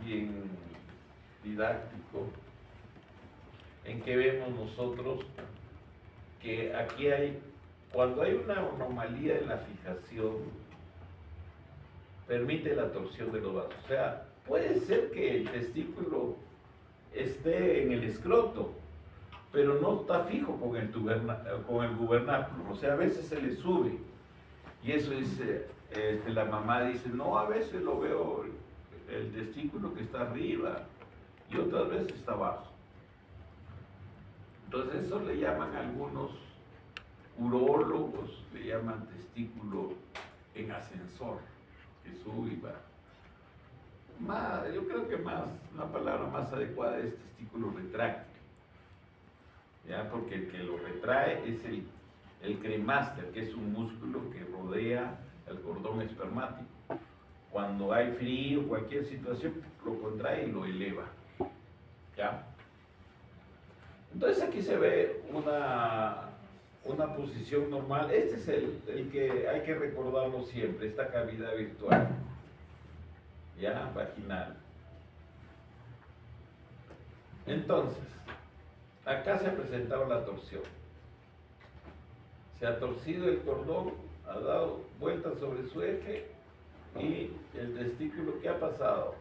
bien didáctico en que vemos nosotros que aquí cuando hay una anomalía en la fijación, permite la torsión de los vasos. O sea, puede ser que el testículo esté en el escroto, pero no está fijo con el gubernáculo. O sea, a veces se le sube. Y eso dice, la mamá dice, no, a veces lo veo el testículo que está arriba y otras veces está abajo. Entonces eso le llaman algunos urólogos, le llaman testículo en ascensor, que sube y va. Yo creo que una palabra más adecuada es testículo retráctil, ¿ya? Porque el que lo retrae es el cremaster, que es un músculo que rodea el cordón espermático. Cuando hay frío, cualquier situación, lo contrae y lo eleva, ¿ya? Entonces aquí se ve una posición normal. Este es el que hay que recordarlo siempre, esta cavidad virtual, ya, vaginal. Entonces, acá se ha presentado la torsión. Se ha torcido el cordón, ha dado vueltas sobre su eje y el testículo, ¿qué ha pasado?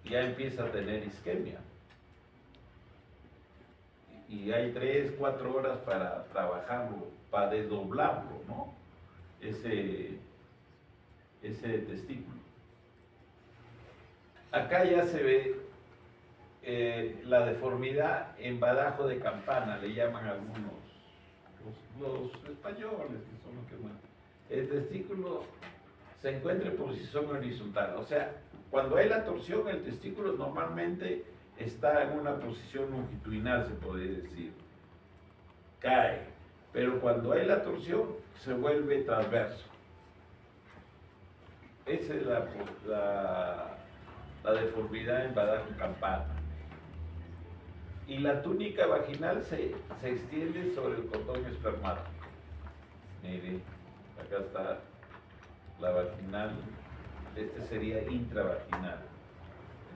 Ya empieza a tener isquemia. Y hay 3, 4 horas para trabajarlo, para desdoblarlo, ¿no? Ese testículo. Acá ya se ve la deformidad en badajo de campana, le llaman algunos, los españoles, que son los que más. El testículo se encuentra en posición horizontal, o sea, cuando hay la torsión, el testículo normalmente está en una posición longitudinal, se podría decir, cae, pero cuando hay la torsión, se vuelve transverso. Esa es la deformidad en badajo campana. Y la túnica vaginal se extiende sobre el cordón espermático. Mire, acá está la vaginal, este sería intravaginal.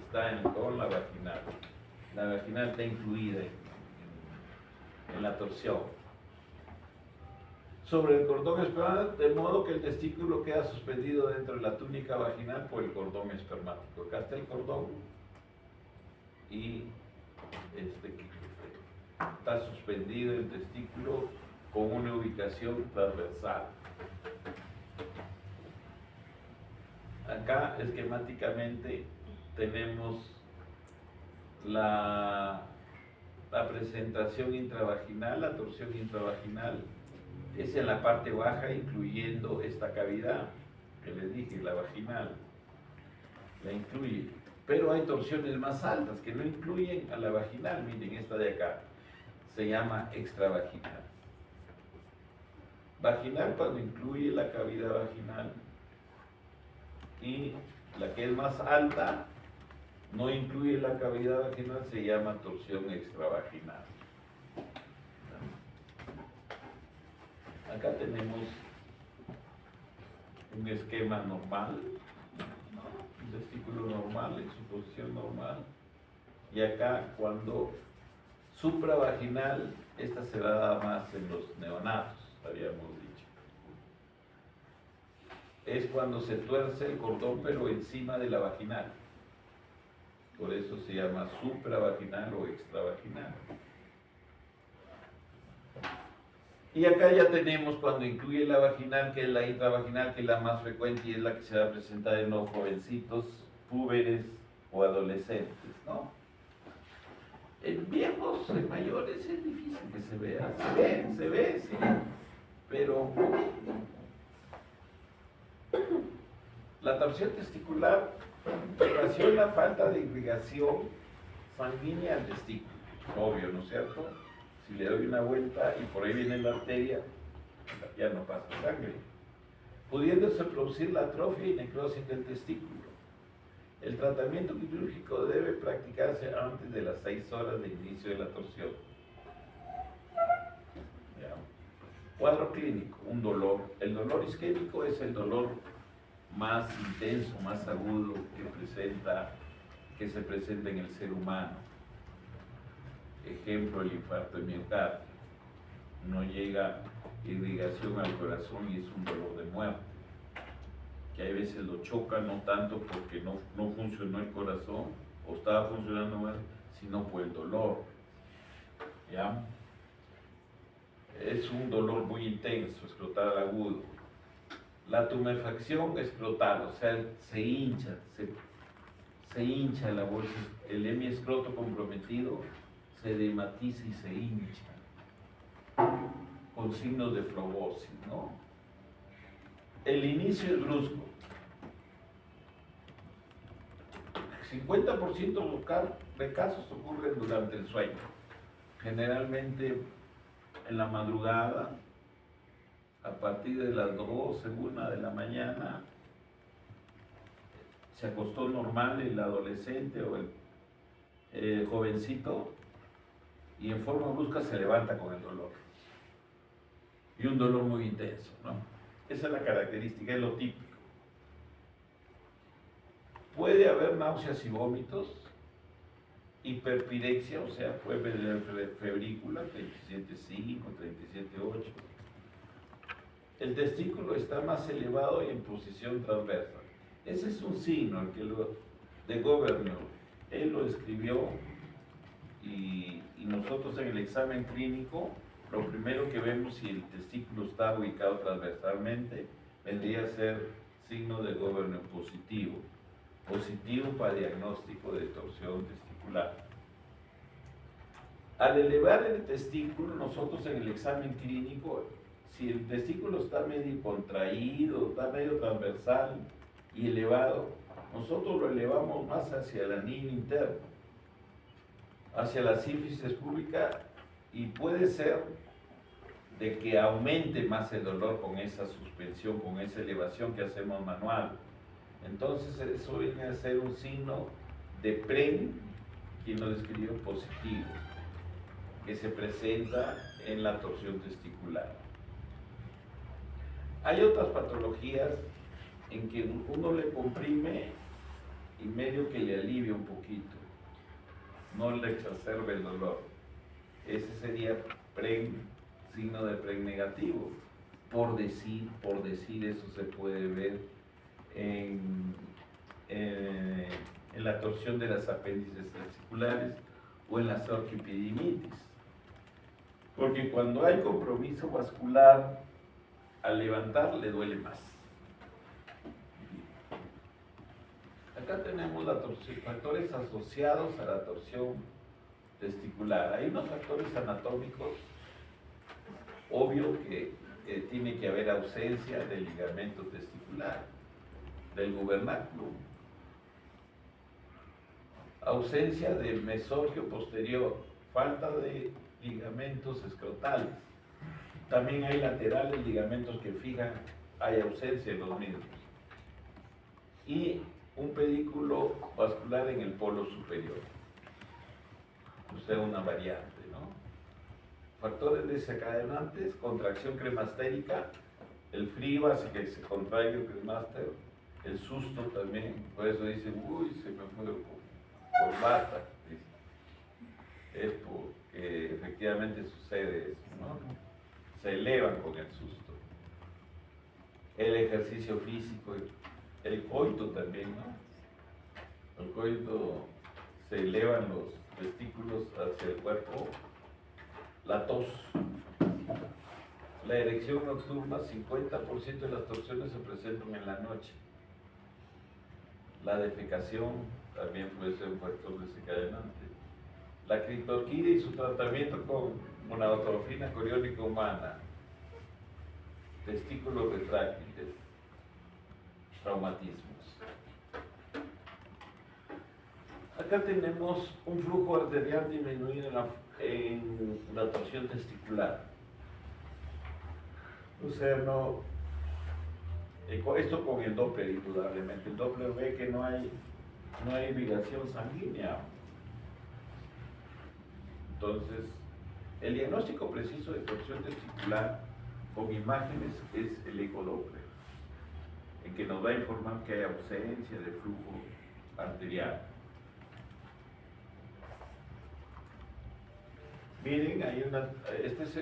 Está con la vaginal. La vaginal está incluida en la torsión. Sobre el cordón espermático, de modo que el testículo queda suspendido dentro de la túnica vaginal por el cordón espermático. Acá está el cordón y está suspendido el testículo con una ubicación transversal. Acá esquemáticamente tenemos la presentación intravaginal, la torsión intravaginal es en la parte baja, incluyendo esta cavidad que les dije, la vaginal, la incluye. Pero hay torsiones más altas que no incluyen a la vaginal. Miren, esta de acá se llama extravaginal. Vaginal cuando incluye la cavidad vaginal, y la que es más alta no incluye la cavidad vaginal, se llama torsión extravaginal. Acá tenemos un esquema normal, ¿no? Un testículo normal en su posición normal, y acá cuando supravaginal, esta se da más en los neonatos, habíamos dicho. Es cuando se tuerce el cordón pero encima de la vaginal. Por eso se llama supravaginal o extravaginal. Y acá ya tenemos cuando incluye la vaginal, que es la intravaginal, que es la más frecuente y es la que se va a presentar en los jovencitos, púberes o adolescentes, ¿no? En viejos, en mayores es difícil que se vea. Se ve, sí, pero la torsión testicular ocasiona falta de irrigación sanguínea al testículo, obvio, ¿no es cierto? Si le doy una vuelta y por ahí viene la arteria, ya no pasa sangre, pudiéndose producir la atrofia y necrosis del testículo. El tratamiento quirúrgico debe practicarse antes de las 6 horas de inicio de la torsión. ¿Ya? Cuadro clínico, un dolor. El dolor isquémico es el dolor más intenso, más agudo que se presenta en el ser humano. Ejemplo, el infarto de miocardio. No llega irrigación al corazón y es un dolor de muerte. Que hay veces lo choca, no tanto porque no funcionó el corazón o estaba funcionando mal, sino por el dolor. ¿Ya? Es un dolor muy intenso, escrotal agudo. La tumefacción escrotal, o sea, se hincha la bolsa, el hemiescroto comprometido se edematiza y se hincha, con signos de frobosis, ¿no? El inicio es brusco. 50% de casos ocurren durante el sueño, generalmente en la madrugada, a partir de las 12, 1 de la mañana, se acostó normal el adolescente o el jovencito y en forma brusca se levanta con el dolor. Y un dolor muy intenso, ¿no? Esa es la característica, es lo típico. Puede haber náuseas y vómitos, hiperpirexia, o sea, puede haber febrícula, 37.5, 37.8. El testículo está más elevado y en posición transversa. Ese es un signo, de Gouverneur. Él lo escribió y nosotros en el examen clínico, lo primero que vemos si el testículo está ubicado transversalmente, vendría a ser signo de Gouverneur positivo. Positivo para diagnóstico de torsión testicular. Al elevar el testículo, nosotros en el examen clínico, si el testículo está medio contraído, está medio transversal y elevado, nosotros lo elevamos más hacia el anillo interno, hacia la sínfisis púbica, y puede ser de que aumente más el dolor con esa suspensión, con esa elevación que hacemos manual. Entonces eso viene a ser un signo de PREN, quien lo describió, positivo, que se presenta en la torsión testicular. Hay otras patologías en que uno le comprime y medio que le alivia un poquito, no le exacerba el dolor. Ese sería PREN, signo de PREN negativo. Por decir eso se puede ver en la torsión de las apéndices testiculares o en las orquipedimitis. Porque cuando hay compromiso vascular, al levantar le duele más. acá tenemos factores asociados a la torsión testicular. Hay unos factores anatómicos, obvio que tiene que haber ausencia del ligamento testicular, del gubernáculo, ausencia del mesorgio posterior, falta de ligamentos escrotales. También hay laterales ligamentos que fijan, hay ausencia de los mismos. Y un pedículo vascular en el polo superior, o sea, una variante, ¿no? Factores desencadenantes: contracción cremastérica, el frío hace que se contraiga el cremaster, el susto también, por eso dicen, uy, se me fue por bata, es porque efectivamente sucede eso, ¿no? Se elevan con el susto. El ejercicio físico, el coito también, ¿no? El coito, se elevan los testículos hacia el cuerpo. La tos, la erección nocturna, 50% de las torsiones se presentan en la noche. La defecación también puede ser un factor desencadenante. La criptorquídea y su tratamiento con monotrofina coriónica humana, testículos retráctiles, traumatismos. Acá tenemos un flujo arterial disminuido en la torsión testicular. O sea, no, esto con el Doppler indudablemente. El Doppler ve que no hay irrigación sanguínea. Entonces, el diagnóstico preciso de torsión testicular con imágenes es el ecodoppler, en que nos va a informar que hay ausencia de flujo arterial. Miren, este es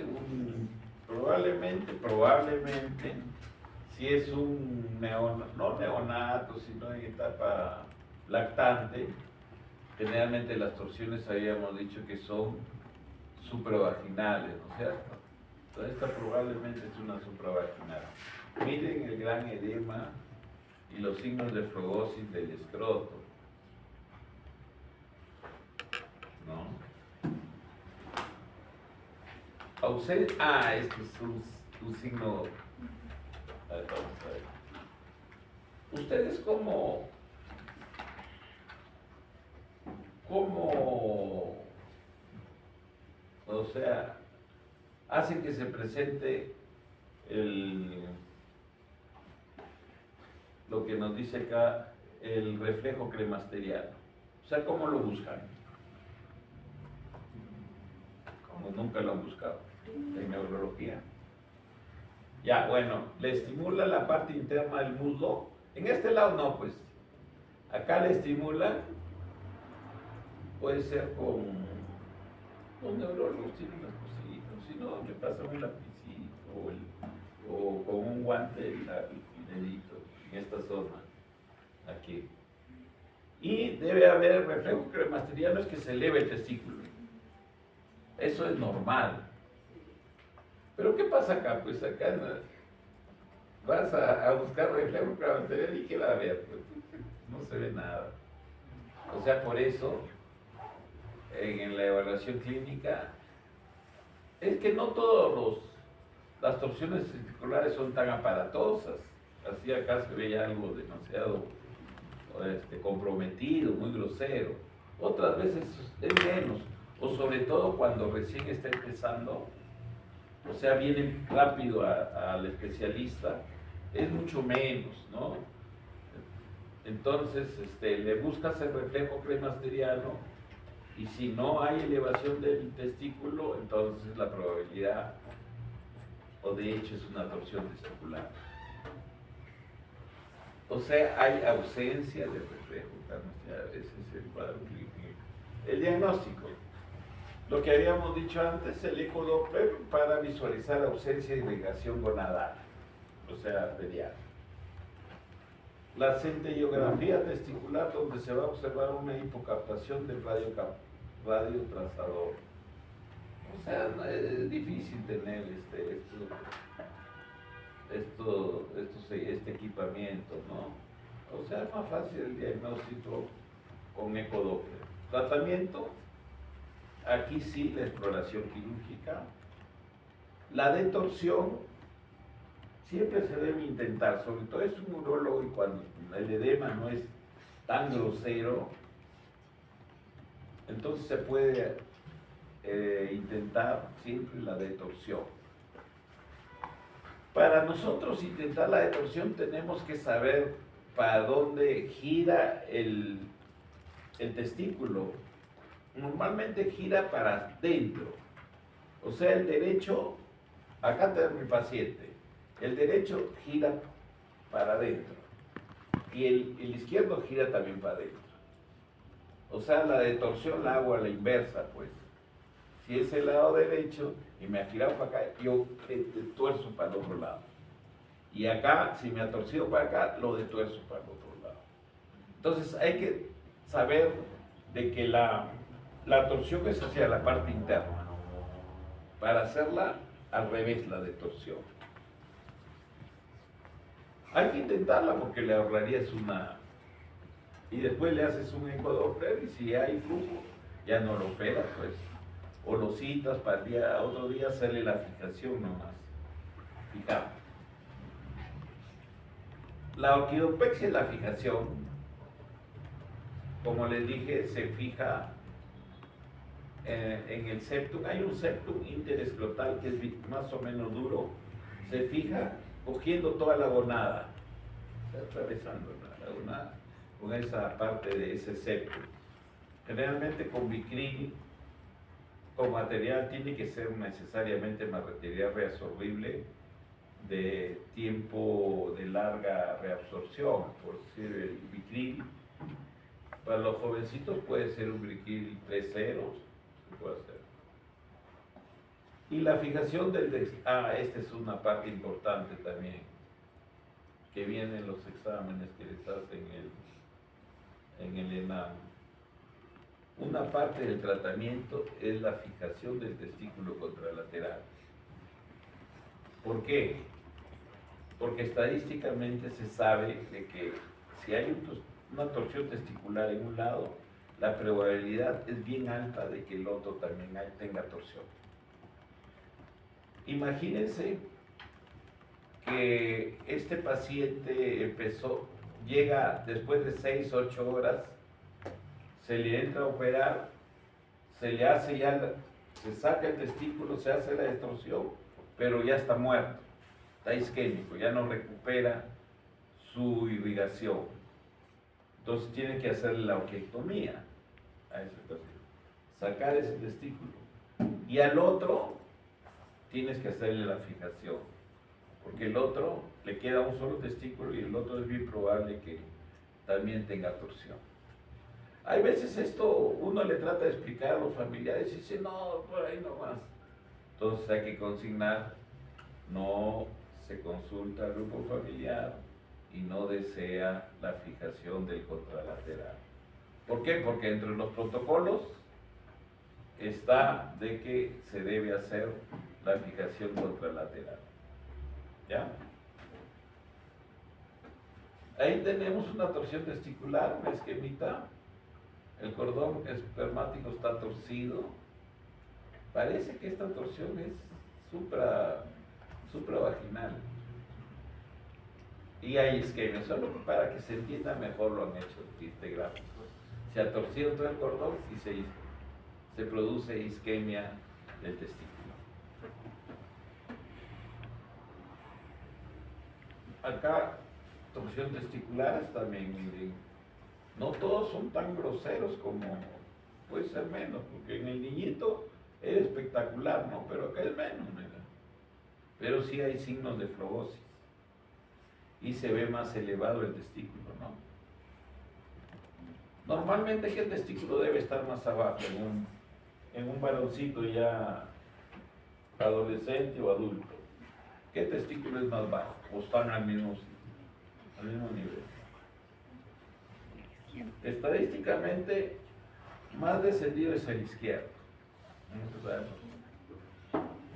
probablemente, si es un no neonato, sino en etapa lactante, generalmente las torsiones habíamos dicho que son supravaginales, ¿no es cierto? Entonces esta probablemente es una supravaginal. Miren el gran edema y los signos de frogosis del escroto, ¿no? Este es un signo. A ver, vamos a ver. ¿Ustedes cómo o sea, hacen que se presente lo que nos dice acá, el reflejo cremasteriano? O sea, ¿cómo lo buscan? Como nunca lo han buscado en neurología. Ya, bueno, le estimula la parte interna del muslo. En este lado no, pues. Acá le estimula, puede ser con los neurólogos, tienen unas cositas, si no, le pasan un lapicito o con un guante el dedito en esta zona, aquí. Y debe haber reflejo cremasteriano, es que se eleve el testículo. Eso es normal. Pero ¿qué pasa acá? Pues acá vas a buscar reflejo cremasteriano y ¿qué va a haber? Pues no se ve nada. O sea, por eso, en la evaluación clínica, es que no todas las torsiones testiculares son tan aparatosas. Así acá se veía algo demasiado comprometido, muy grosero. Otras veces es menos, o sobre todo cuando recién está empezando, o sea, viene rápido al especialista, es mucho menos, ¿no? Entonces, le buscas el reflejo cremasteriano y si no hay elevación del testículo, entonces la probabilidad, o de hecho es una torsión testicular. O sea, hay ausencia de reflejo cremasteriano, ese es el cuadro clínico. El diagnóstico. Lo que habíamos dicho antes, el ecodoppler para visualizar ausencia de irrigación gonadal, o sea, radial. La centellografía testicular, donde se va a observar una hipocaptación del radio transador. O sea, es difícil tener este equipamiento, ¿no? O sea, es más fácil el diagnóstico con ecodoppler. Tratamiento, aquí sí la exploración quirúrgica. La detorsión siempre se debe intentar, sobre todo es un urólogo y cuando el edema no es tan grosero, entonces se puede intentar siempre la detorsión. Para nosotros intentar la detorsión tenemos que saber para dónde gira el testículo. Normalmente gira para adentro, o sea, el derecho, acá está mi paciente, el derecho gira para adentro y el izquierdo gira también para adentro. O sea, la detorsión la hago a la inversa, pues. Si es el lado derecho y me ha girado para acá, yo tuerzo para el otro lado. Y acá, si me ha torcido para acá, lo detuerzo para el otro lado. Entonces hay que saber de que la torsión es hacia la parte interna. Para hacerla al revés, la detorsión. Hay que intentarla porque le ahorrarías una... Y después le haces un ecodoppler y si hay flujo, ya no lo operas, pues. O lo citas para el día, otro día hacerle la fijación nomás. Fijar. La orquidopexia es la fijación. Como les dije, se fija en el septum. Hay un septum interescrotal que es más o menos duro. Se fija cogiendo toda la gonada, atravesando la gonada con esa parte de ese septum. Generalmente con Vicryl, con material, tiene que ser necesariamente material reabsorbible de tiempo de larga reabsorción, por decir el Vicryl. Para los jovencitos puede ser un Vicryl 3.0, se puede hacer. Y la fijación del esta es una parte importante también, que viene en los exámenes que les hacen en el ENAM. Una parte del tratamiento es la fijación del testículo contralateral. ¿Por qué? Porque estadísticamente se sabe de que si hay una torsión testicular en un lado, la probabilidad es bien alta de que el otro también tenga torsión. Imagínense que este paciente llega después de 6, 8 horas, se le entra a operar, se le hace se saca el testículo, se hace la extrusión, pero ya está muerto, está isquémico, ya no recupera su irrigación. Entonces tiene que hacerle la orquiectomía a ese paciente, sacar ese testículo. Y al otro tienes que hacerle la fijación, porque el otro le queda un solo testículo y el otro es bien probable que también tenga torsión. Hay veces esto uno le trata de explicar a los familiares y dice, no, por ahí no más. Entonces hay que consignar, no se consulta al grupo familiar y no desea la fijación del contralateral. ¿Por qué? Porque entre los protocolos está de que se debe hacer la fijación contralateral. ¿Ya? Ahí tenemos una torsión testicular, una isquemita. El cordón espermático está torcido. Parece que esta torsión es supravaginal. Y hay isquemia, solo para que se entienda mejor lo han hecho este gráfico. Se ha torcido todo el cordón y se produce isquemia del testículo. Acá, torsión testiculares también, miren. No todos son tan groseros como puede ser menos, porque en el niñito es espectacular, ¿no? Pero acá es menos, mira. Pero sí hay signos de flogosis y se ve más elevado el testículo, ¿no? Normalmente que el testículo debe estar más abajo en un varoncito ya adolescente o adulto. ¿Qué testículo es más bajo? ¿O están al mismo nivel? Estadísticamente, más descendido es el izquierdo.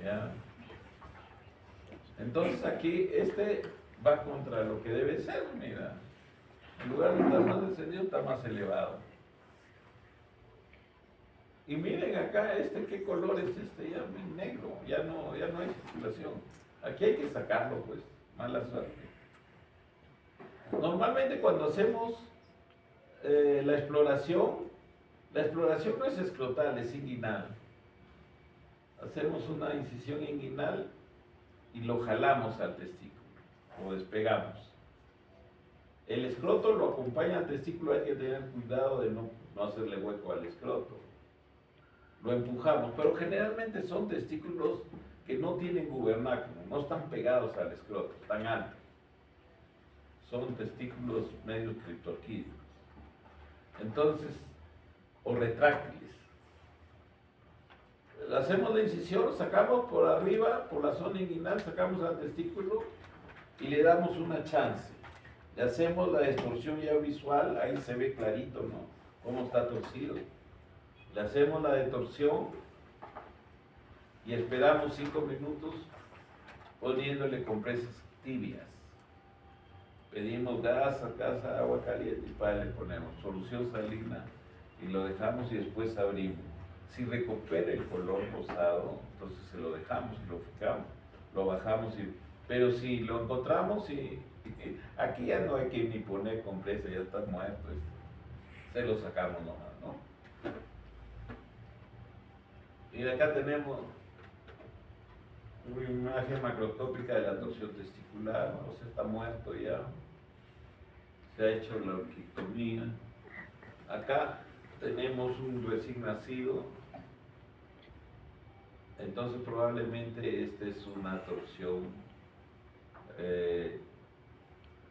¿Ya? Entonces aquí va contra lo que debe ser, mira. En lugar de estar más descendido, está más elevado. Y miren acá, ¿qué color es este? Ya negro, ya no hay circulación. Aquí hay que sacarlo, pues, mala suerte. Normalmente cuando hacemos la exploración no es escrotal, es inguinal. Hacemos una incisión inguinal y lo jalamos al testículo, lo despegamos. El escroto lo acompaña al testículo, hay que tener cuidado de no hacerle hueco al escroto. Lo empujamos, pero generalmente son testículos que no tienen gubernáculo, no están pegados al escroto, están altos. Son testículos medio criptorquídicos. Entonces, o retráctiles. Hacemos la incisión, sacamos por arriba, por la zona inguinal, sacamos al testículo y le damos una chance. Le hacemos la distorsión ya visual, ahí se ve clarito, ¿no? Cómo está torcido. Le hacemos la detorsión y esperamos 5 minutos poniéndole compresas tibias. Pedimos gas, agua caliente y para le ponemos solución salina y lo dejamos y después abrimos. Si recupera el color rosado, entonces se lo dejamos y lo fijamos, lo bajamos. Pero si lo encontramos, aquí ya no hay que ni poner compresa, ya está muerto. Se lo sacamos nomás, ¿no? Y de acá tenemos una imagen macroscópica de la torsión testicular, o sea, está muerto ya. Se ha hecho la orquiectomía. Acá tenemos un recién nacido, entonces probablemente esta es una torsión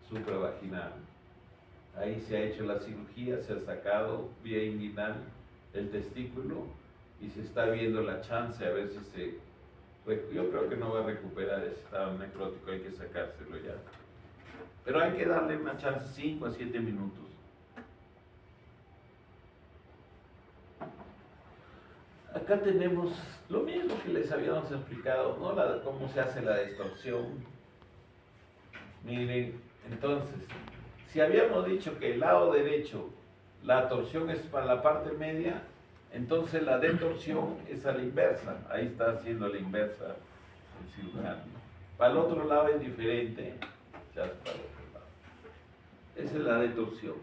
supravaginal. Ahí se ha hecho la cirugía, se ha sacado vía inguinal el testículo y se está viendo la chance a ver si se... Yo creo que no va a recuperar ese estado necrótico, hay que sacárselo ya. Pero hay que darle una chance 5 a 7 minutos. Acá tenemos lo mismo que les habíamos explicado, ¿no? Cómo se hace la distorsión. Miren, entonces, si habíamos dicho que el lado derecho, la torsión es para la parte media, entonces la detorsión es a la inversa. Ahí está haciendo la inversa el cirujano. Para el otro lado es diferente. Ya es para el otro lado. Esa es la detorsión.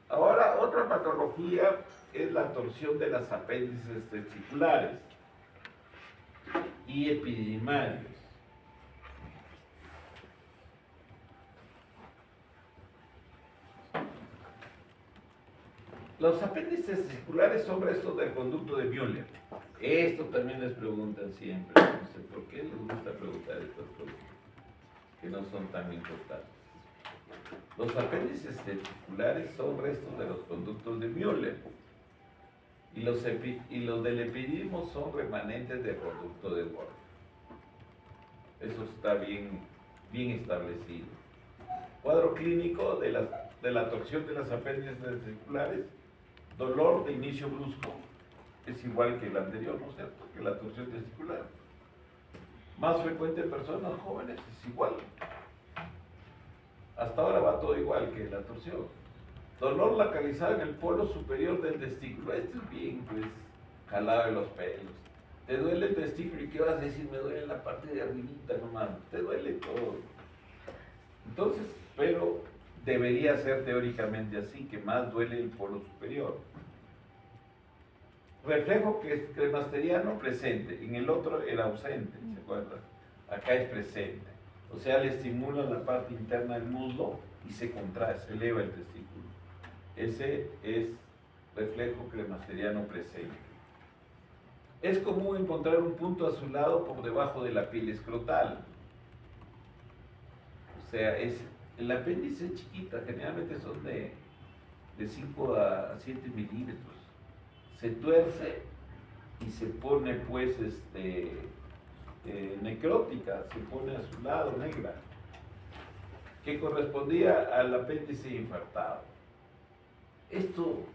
Ahora, otra patología es la torsión de las apéndices testiculares y epididimales. Los apéndices testiculares son restos del conducto de Müller. Esto también les preguntan siempre. No sé por qué les gusta preguntar estas cosas, que no son tan importantes. Los apéndices testiculares son restos de los conductos de Müller. Y los del epididimo son remanentes del conducto de Wolff. Eso está bien establecido. Cuadro clínico de la torsión de las apéndices testiculares: dolor de inicio brusco. Es igual que el anterior, ¿no es cierto? Que la torsión testicular. Más frecuente en personas jóvenes, es igual. Hasta ahora va todo igual que la torsión. Dolor localizado en el polo superior del testículo. Esto es bien, pues, jalado de los pelos. Te duele el testículo y ¿qué vas a decir? Me duele la parte de arribita nomás. Te duele todo. Entonces, pero debería ser teóricamente así, que más duele el polo superior. Reflejo que es cremasteriano presente, en el otro era ausente, ¿se acuerdan? Acá es presente. O sea, le estimula la parte interna del muslo y se contrae, se eleva el testículo. Ese es reflejo cremasteriano presente. Es común encontrar un punto azulado por debajo de la piel escrotal. O sea, el apéndice es chiquita, generalmente son de 5 a 7 milímetros. Se tuerce y se pone, pues, necrótica, se pone azulado, negra, que correspondía al apéndice infartado. Esto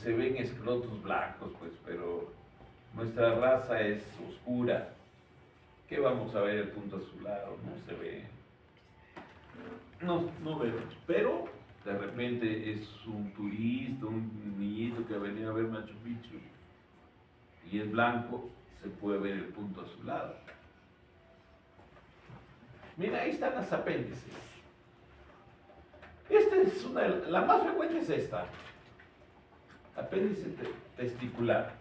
se ve en escrotos blancos, pues, pero nuestra raza es oscura. ¿Qué vamos a ver el punto azulado? No se ve. no vemos. Pero de repente es un turista, un niñito que ha venido a ver Machu Picchu y es blanco, se puede ver el punto azulado. Mira, ahí están las apéndices. Esta es la más frecuente es esta, apéndice testicular.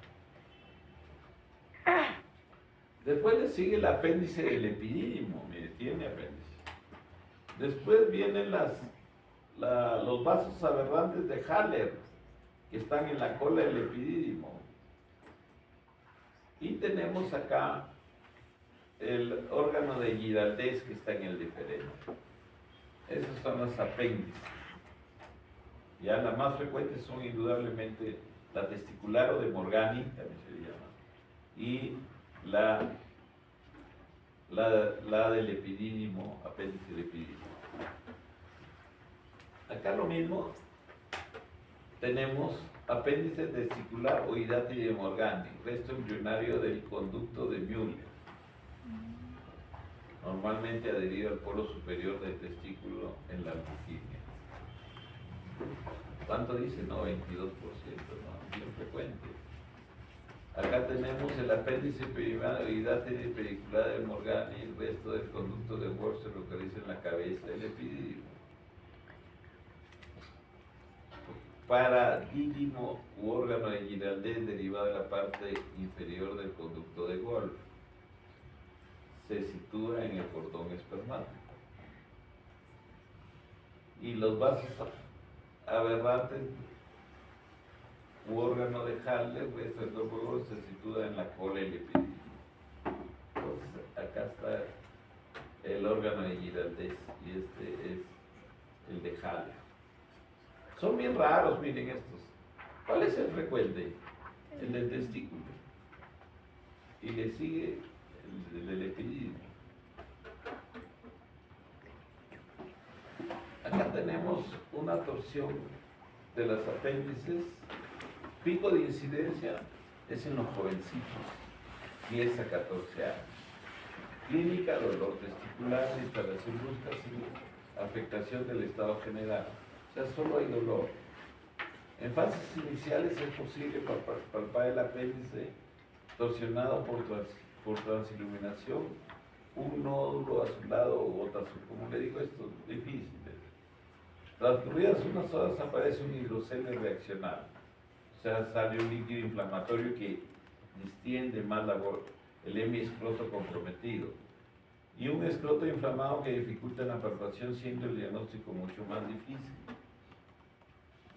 Después le sigue el apéndice del epidídimo, mire, tiene apéndice. Después vienen los vasos aberrantes de Haller, que están en la cola del epidídimo. Y tenemos acá el órgano de Giraldez que está en el deferente. Esas son las apéndices. Ya las más frecuentes son indudablemente la testicular o de Morgani, también se le llama, y la del epidídimo, apéndice del epidídimo. Acá lo mismo, tenemos apéndice testicular o hidrati de Morgani, resto embrionario del conducto de Müller, normalmente adherido al polo superior del testículo en la albuquimia. ¿Cuánto dice? No, 22%, no, bien frecuente. Acá tenemos el apéndice primario hidrati pedicular de Morgani, el resto del conducto de Wolf se localiza en la cabeza del epidídimo. Paradídimo u órgano de Giraldez derivado de la parte inferior del conducto de Wolf. Se sitúa en el cordón espermático. Y los vasos aberrantes u órgano de Haller, se sitúa en la cola del epidídimo. Entonces, acá está el órgano de Giraldez y este es el de Haller. Son bien raros, miren estos. ¿Cuál es el frecuente? El del testículo. Y le sigue el del epidídimo. Acá tenemos una torsión de las apéndices. Pico de incidencia es en los jovencitos, 10 a 14 años. Clínica, dolor testicular, instalación brusca, sin afectación del estado general. O sea, solo hay dolor. En fases iniciales es posible palpar el apéndice torsionado por transiluminación, un nódulo azulado o gota azul. Como le digo, esto es difícil. Transcurridas unas horas aparece un hidrocele reaccional. O sea, sale un líquido inflamatorio que distiende más el hemiescroto comprometido. Y un escroto inflamado que dificulta la palpación, siendo el diagnóstico mucho más difícil.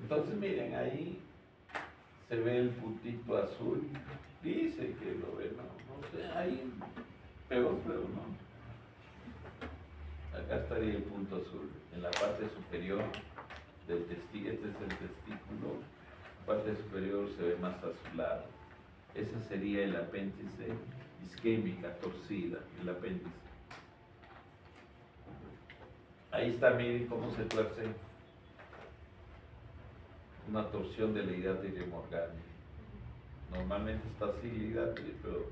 Entonces, miren, ahí se ve el puntito azul. Dice que lo ve, no sé, ahí peor, pero no. Acá estaría el punto azul, en la parte superior del testículo. Este es el testículo. La parte superior se ve más azulado. Ese sería el apéndice isquémica, torcida, el apéndice. Ahí está, miren cómo se tuerce. Una torsión de la hidrati de Morgani. Normalmente está así la hidrati, pero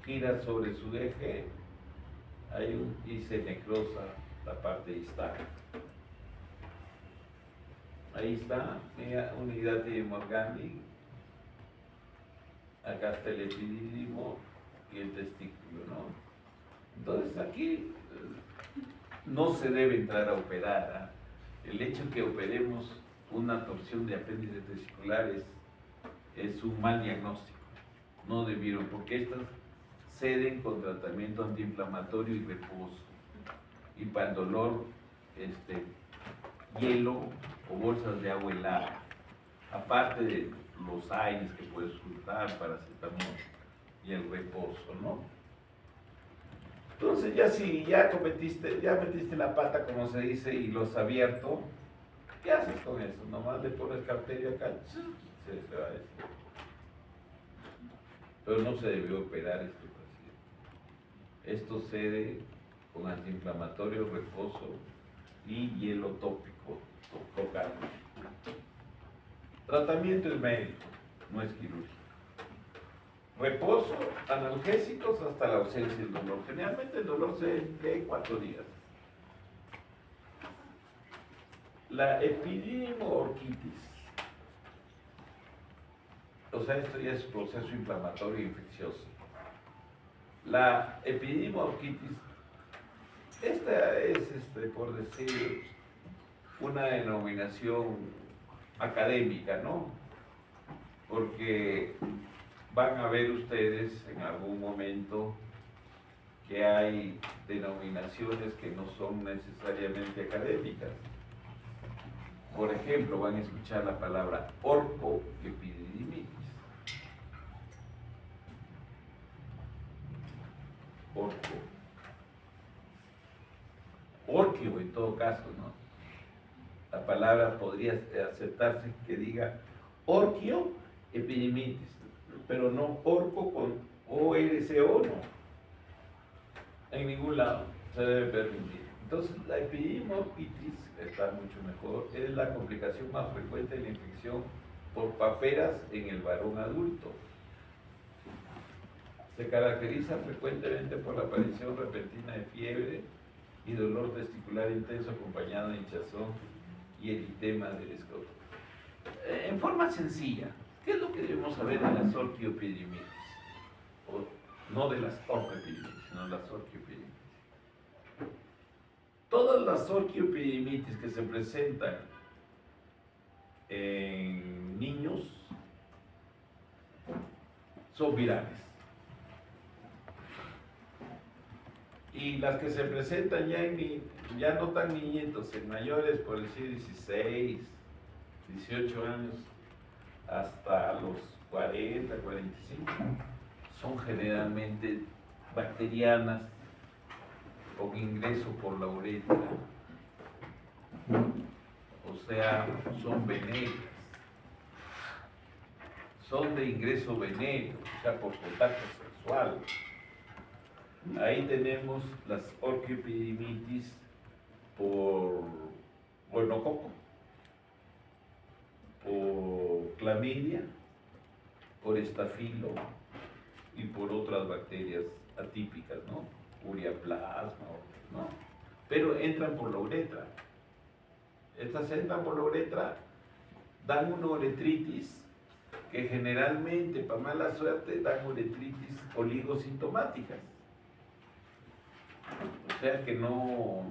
gira sobre su eje y se necrosa la parte distal. Ahí está, mira, una hidrati de Morgani. Acá está el epidídimo y el testículo, ¿no? Entonces aquí no se debe entrar a operar, ¿eh? El hecho que operemos una torsión de apéndice testicular es un mal diagnóstico. No debieron, porque estas ceden con tratamiento antiinflamatorio y reposo. Y para el dolor, hielo o bolsas de agua helada. Aparte de los aires que puedes usar, paracetamol y el reposo, ¿no? Entonces ya si ya metiste la pata, como se dice, y lo has abierto, ¿qué haces con eso? Nomás le pones cauterio acá, se va a decir. Pero no se debió operar este paciente. Esto cede con antiinflamatorio, reposo y hielo tópico, local. Tratamiento es médico, no es quirúrgico. Reposo, analgésicos hasta la ausencia del dolor. Generalmente el dolor se ve en 4 días. La epididimoorquitis, o sea, esto ya es proceso inflamatorio e infeccioso. La epididimoorquitis, esta es, por decir, una denominación académica, ¿no? Porque van a ver ustedes en algún momento que hay denominaciones que no son necesariamente académicas. Por ejemplo, van a escuchar la palabra orcoepididimitis. Orco. Orquio en todo caso, ¿no? La palabra podría aceptarse que diga orquio epididimitis, pero no orco con ORCO, no. En ningún lado se debe permitir. Entonces, la epididimoorquitis está mucho mejor. Es la complicación más frecuente de la infección por paperas en el varón adulto. Se caracteriza frecuentemente por la aparición repentina de fiebre y dolor testicular intenso acompañado de hinchazón y eritema del escroto. En forma sencilla, ¿qué es lo que debemos saber de las orquiopididimitis? No de las orcoepididimitis, sino de las orquiopididimitis. Todas las orquiopididimitis que se presentan en niños son virales. Y las que se presentan ya no tan niñitos, en mayores, por decir 16, 18 años, hasta los 40, 45, son generalmente bacterianas con ingreso por la uretra, o sea, son venéreas, son de ingreso venéreo, o sea, por contacto sexual. Ahí tenemos las orquiopididimitis por gonococo, por clamidia, por estafilo y por otras bacterias atípicas, ¿no? Ureaplasma, ¿no? Pero entran por la uretra. Estas entran por la uretra, dan una uretritis, que generalmente, para mala suerte, dan uretritis oligosintomáticas. O sea que no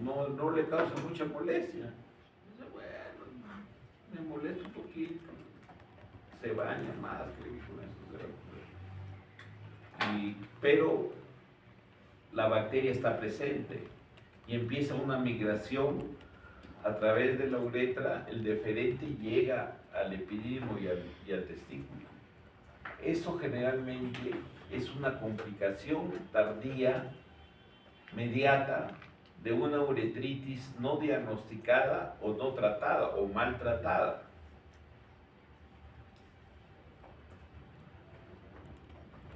le causa mucha molestia. Dice, bueno, me molesta un poquito. Se baña más que con esto. Pero la bacteria está presente y empieza una migración a través de la uretra, el deferente llega al epididimo y al testículo. Eso generalmente es una complicación tardía, mediata, de una uretritis no diagnosticada o no tratada o maltratada.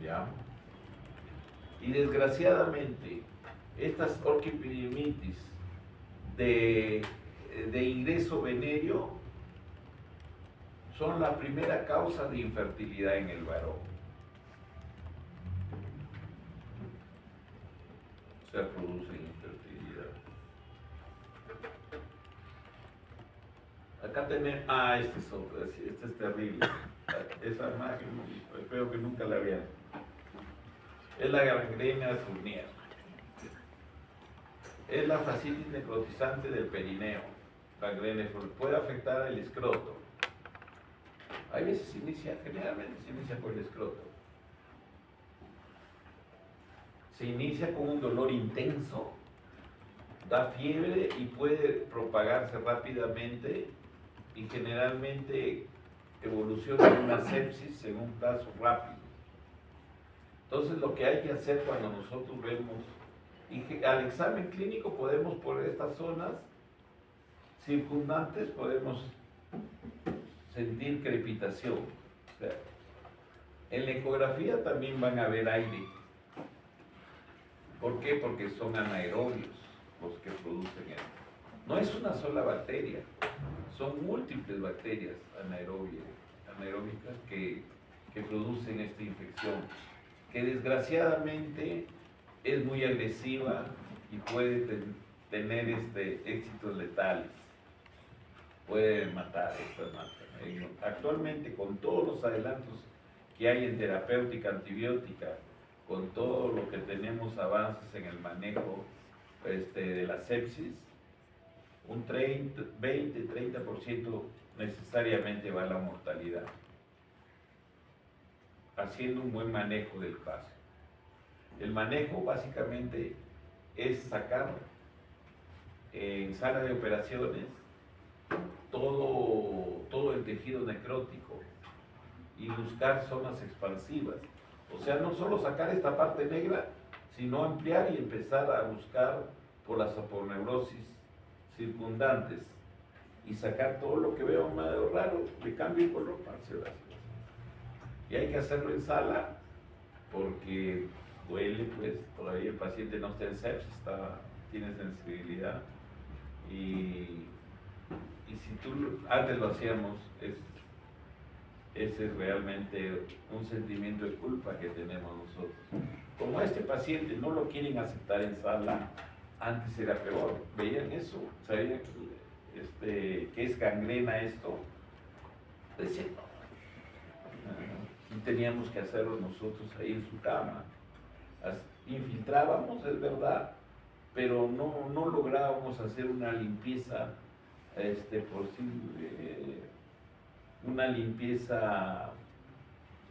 ¿Ya? Y desgraciadamente, estas orquiopididimitis de ingreso venéreo son la primera causa de infertilidad en el varón. Se produce infertilidad. Acá tenemos, este es otro, este es terrible. Esa imagen, espero que nunca la vean. Es la gangrena Fournier. Es la fascitis necrotizante del perineo. Gangrena Fournier puede afectar el escroto. Hay veces generalmente se inicia por el escroto. Se inicia con un dolor intenso, da fiebre y puede propagarse rápidamente y generalmente evoluciona en una sepsis en un plazo rápido. Entonces lo que hay que hacer cuando nosotros vemos, y al examen clínico podemos por estas zonas circundantes, podemos sentir crepitación. O sea, en la ecografía también van a ver aire. ¿Por qué? Porque son anaerobios los que producen esto. No es una sola bacteria, son múltiples bacterias anaeróbicas que producen esta infección, que desgraciadamente es muy agresiva y puede tener éxitos letales. puede matar estas matas. Actualmente, con todos los adelantos que hay en terapéutica antibiótica, con todo lo que tenemos avances en el manejo de la sepsis, un 20-30% necesariamente va a la mortalidad, haciendo un buen manejo del caso. El manejo básicamente es sacar en sala de operaciones todo el tejido necrótico y buscar zonas expansivas. O sea, no solo sacar esta parte negra, sino ampliar y empezar a buscar por las aponeurosis circundantes y sacar todo lo que veo medio raro, le cambio el color para hacer así. Y hay que hacerlo en sala porque duele, pues todavía el paciente no está en sepsis, tiene sensibilidad y si antes lo hacíamos, ese es realmente un sentimiento de culpa que tenemos nosotros. Como a este paciente no lo quieren aceptar en sala, antes era peor, veían eso, sabían que es gangrena esto, decían, y teníamos que hacerlo nosotros ahí en su cama. Infiltrábamos, es verdad, pero no lográbamos hacer una limpieza, una limpieza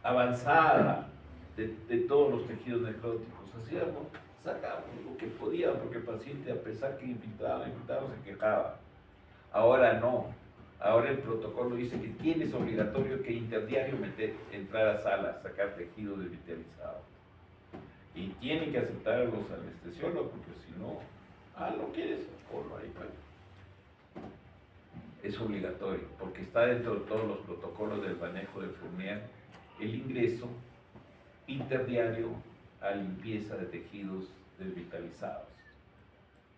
avanzada de todos los tejidos necróticos. Sacábamos lo que podíamos, porque el paciente, a pesar que infiltraba, se quejaba. Ahora no. Ahora el protocolo dice que tienes obligatorio que interdiario entrar a sala, sacar tejido desvitalizado. Y tienen que aceptar a los anestesiólogos, porque si no, ¿no quieres? Ponlo ahí, pues. Es obligatorio, porque está dentro de todos los protocolos del manejo de Fournier el ingreso interdiario a limpieza de tejidos desvitalizados.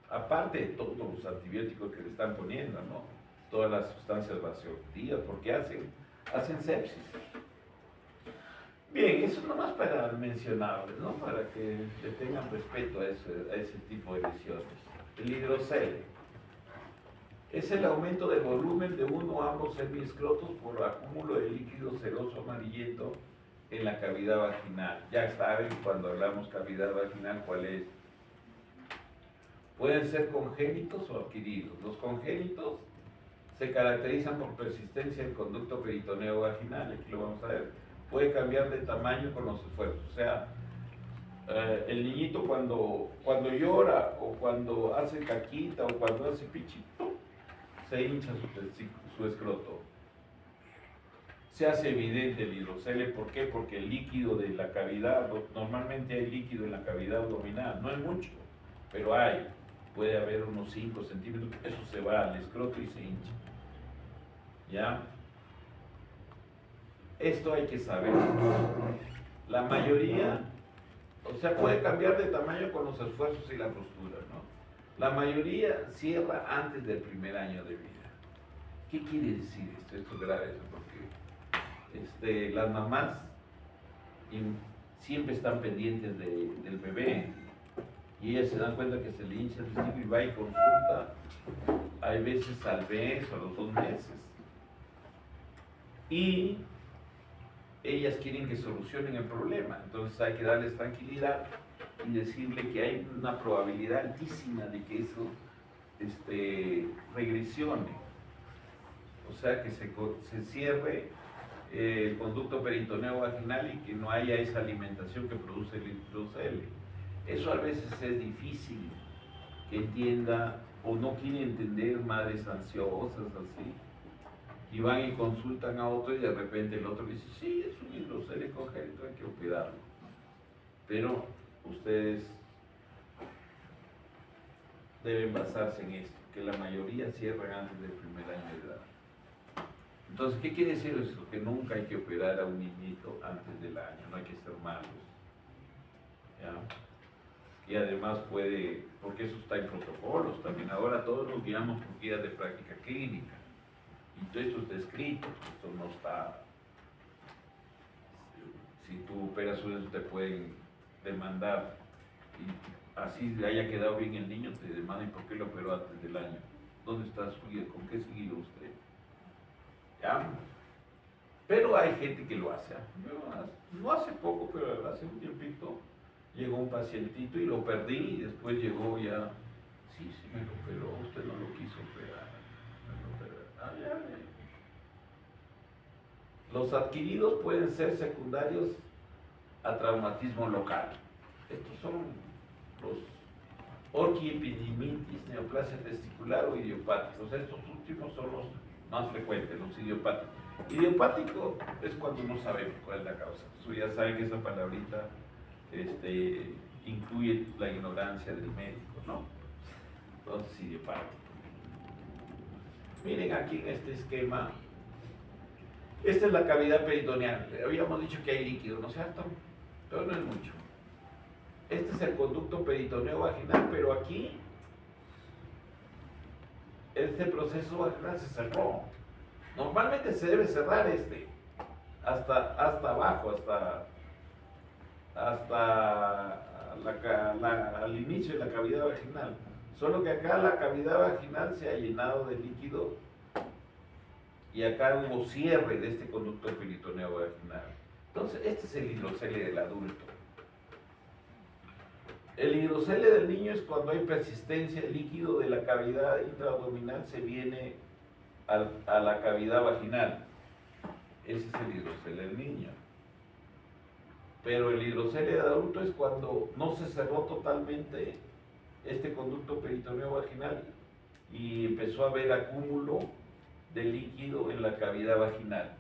Aparte de todos los antibióticos que le están poniendo, ¿no? Todas las sustancias vasoactivas, porque hacen sepsis. Bien, eso nomás para mencionarles, ¿no? Para que le tengan respeto a ese tipo de lesiones. El hidrocele es el aumento del volumen de uno o ambos semiescrotos por acúmulo de líquido seroso amarillento en la cavidad vaginal. Ya saben, cuando hablamos cavidad vaginal, ¿cuál es? Pueden ser congénitos o adquiridos. Los congénitos se caracterizan por persistencia del conducto peritoneo vaginal, aquí lo vamos a ver. Puede cambiar de tamaño con los esfuerzos. O sea, el niñito cuando llora o cuando hace caquita o cuando hace pichito, se hincha su escroto. Se hace evidente el hidrocele, ¿por qué? Porque el líquido de la cavidad, normalmente hay líquido en la cavidad abdominal, no es mucho, pero puede haber unos 5 centímetros, eso se va al escroto y se hincha. ¿Ya? Esto hay que saber. La mayoría, o sea, puede cambiar de tamaño con los esfuerzos y la postura, ¿no? La mayoría cierra antes del primer año de vida. ¿Qué quiere decir esto? Esto es grave, porque las mamás siempre están pendientes del bebé y ellas se dan cuenta que se le hincha el testículo y va y consulta, hay veces al mes o a los 2 meses. Y ellas quieren que solucionen el problema, entonces hay que darles tranquilidad y decirle que hay una probabilidad altísima de que eso regresione, o sea que se cierre el conducto peritoneo vaginal y que no haya esa alimentación que produce el hidrocele. Eso a veces es difícil que entienda o no quiere entender madres ansiosas así, y van y consultan a otro y de repente el otro dice, sí, es un hidrocele congénito, hay que operarlo. Pero ustedes deben basarse en esto, que la mayoría cierran antes del primer año de edad. Entonces, ¿qué quiere decir eso? Que nunca hay que operar a un niñito antes del año, no hay que ser malos. ¿Ya? Y además porque eso está en protocolos también. Ahora todos nos guiamos por guías de práctica clínica. Y todo esto está escrito, esto no está. Si tú operas uno, te pueden demandar. Y así le haya quedado bien el niño, te demandan por qué lo operó antes del año. ¿Dónde está su guía? ¿Con qué seguido usted? ¿ya? Pero hay gente que lo hace. No hace poco, pero hace un tiempito llegó un pacientito y lo perdí y después llegó ya, sí, me lo operó, usted no lo quiso operar. Los adquiridos pueden ser secundarios a traumatismo local. Estos son los orquiepididimitis, neoplasia testicular o idiopáticos. Estos últimos son los más frecuentes, los idiopáticos. Idiopático es cuando no sabemos cuál es la causa. Eso ya saben que esa palabrita incluye la ignorancia del médico, ¿no? Entonces, idiopático. Miren aquí en este esquema. Esta es la cavidad peritoneal. Habíamos dicho que hay líquido, ¿no es cierto? Pero no es mucho. Este es el conducto peritoneo vaginal, pero aquí este proceso vaginal se cerró. Normalmente se debe cerrar hasta abajo, hasta al inicio de la cavidad vaginal. Solo que acá la cavidad vaginal se ha llenado de líquido y acá hubo cierre de este conducto peritoneo vaginal. Entonces, este es el hidrocele del adulto. El hidrocele del niño es cuando hay persistencia, el líquido de la cavidad intraabdominal se viene a la cavidad vaginal. Ese es el hidrocele del niño. Pero el hidrocele del adulto es cuando no se cerró totalmente este conducto peritoneo vaginal y empezó a haber acúmulo de líquido en la cavidad vaginal.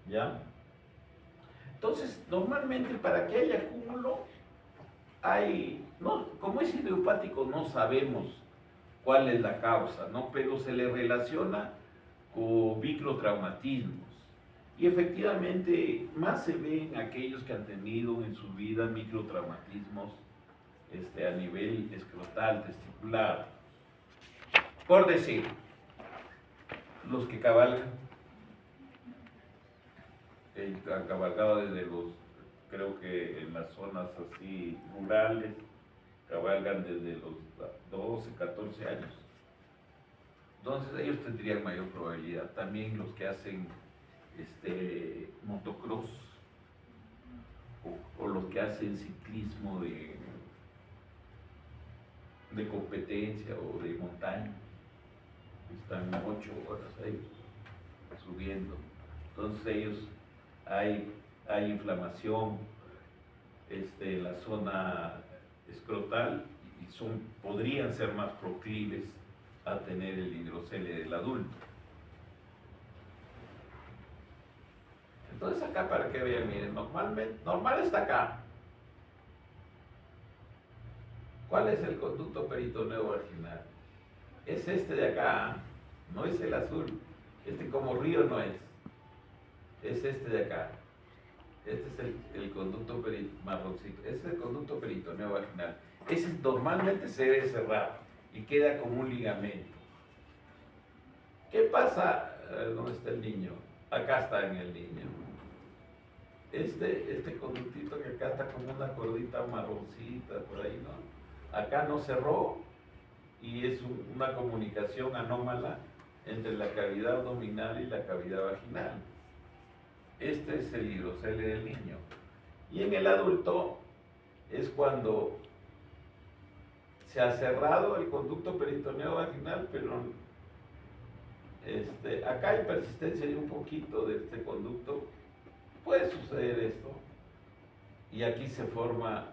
¿Ya? Entonces, normalmente para que haya acúmulo, como es idiopático no sabemos cuál es la causa, ¿no? Pero se le relaciona con microtraumatismos. Y efectivamente, más se ve en aquellos que han tenido en su vida microtraumatismos a nivel escrotal, testicular. Por decir, los que cabalgan, han cabalgado desde creo que en las zonas así rurales, cabalgan desde los 12, 14 años. Entonces ellos tendrían mayor probabilidad. También los que hacen motocross o los que hacen ciclismo de competencia o de montaña, están 8 horas ahí subiendo. Entonces ellos hay inflamación en la zona escrotal y podrían ser más proclives a tener el hidrocele del adulto. Entonces acá para que vean, miren, normal está acá. ¿Cuál es el conducto peritoneo vaginal? Es este de acá, no es el azul. Como río no es. Es este de acá. Este es el conducto marroncito. Este es el conducto peritoneo vaginal. Ese normalmente se debe cerrar y queda como un ligamento. ¿Qué pasa? ¿Dónde está el niño? Acá está en el niño. Este conductito que acá está como una cordita marroncita por ahí, ¿no? Acá no cerró y es una comunicación anómala entre la cavidad abdominal y la cavidad vaginal. Este es el hidrocele del niño. Y en el adulto es cuando se ha cerrado el conducto peritoneo vaginal, pero acá hay persistencia de un poquito de este conducto. Puede suceder esto. Y aquí se forma,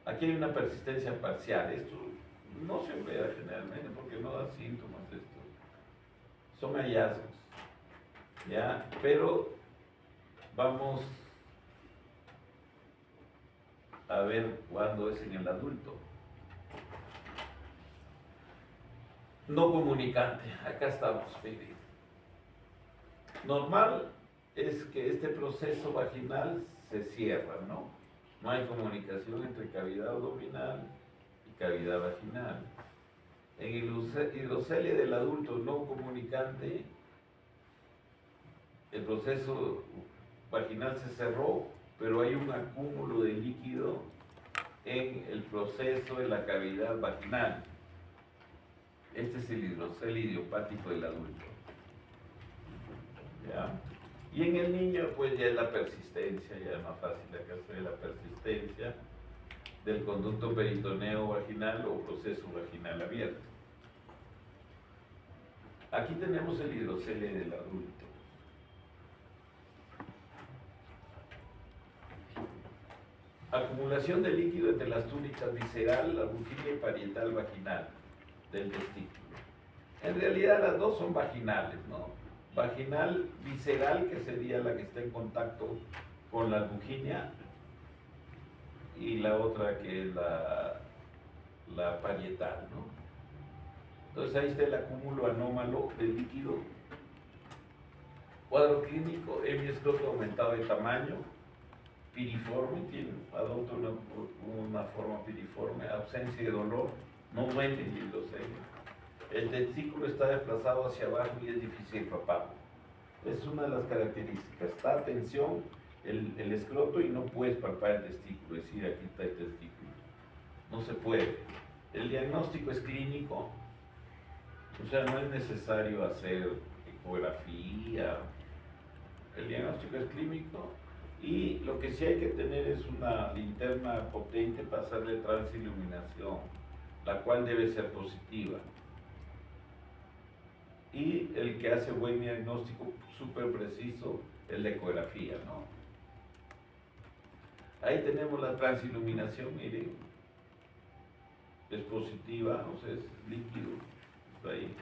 aquí hay una persistencia parcial. Esto no se opera generalmente porque no da síntomas de esto. Son hallazgos. ¿Ya? Pero vamos a ver cuándo es en el adulto. No comunicante, acá estamos, miren. Normal es que este proceso vaginal se cierra, ¿no? No hay comunicación entre cavidad abdominal y cavidad vaginal. En el hidrocele del adulto no comunicante, el proceso vaginal se cerró, pero hay un acúmulo de líquido en el proceso de la cavidad vaginal. Este es el hidrocele idiopático del adulto. ¿Ya? Y en el niño, pues ya es la persistencia, ya es más fácil acá se ve la persistencia del conducto peritoneo vaginal o proceso vaginal abierto. Aquí tenemos el hidrocele del adulto. Acumulación de líquido entre las túnicas visceral, la bujía y parietal vaginal del testículo. En realidad las dos son vaginales, ¿no? Vaginal visceral, que sería la que está en contacto con la albuginia, y la otra que es la parietal, ¿no? Entonces ahí está el acúmulo anómalo de líquido. Cuadro clínico, hemiescroto aumentado de tamaño, piriforme, adopta una forma piriforme, ausencia de dolor, no duele el hidrocele. El testículo está desplazado hacia abajo y es difícil paparlo. Es una de las características. Está a tensión el escroto y no puedes palpar el testículo, es decir, aquí está el testículo. No se puede. El diagnóstico es clínico, o sea, no es necesario hacer ecografía. El diagnóstico es clínico y lo que sí hay que tener es una linterna potente para hacerle transiluminación, la cual debe ser positiva. Y el que hace buen diagnóstico súper preciso es la ecografía, ¿no? Ahí tenemos la transiluminación, miren, es positiva, o sea, es líquido, está ahí.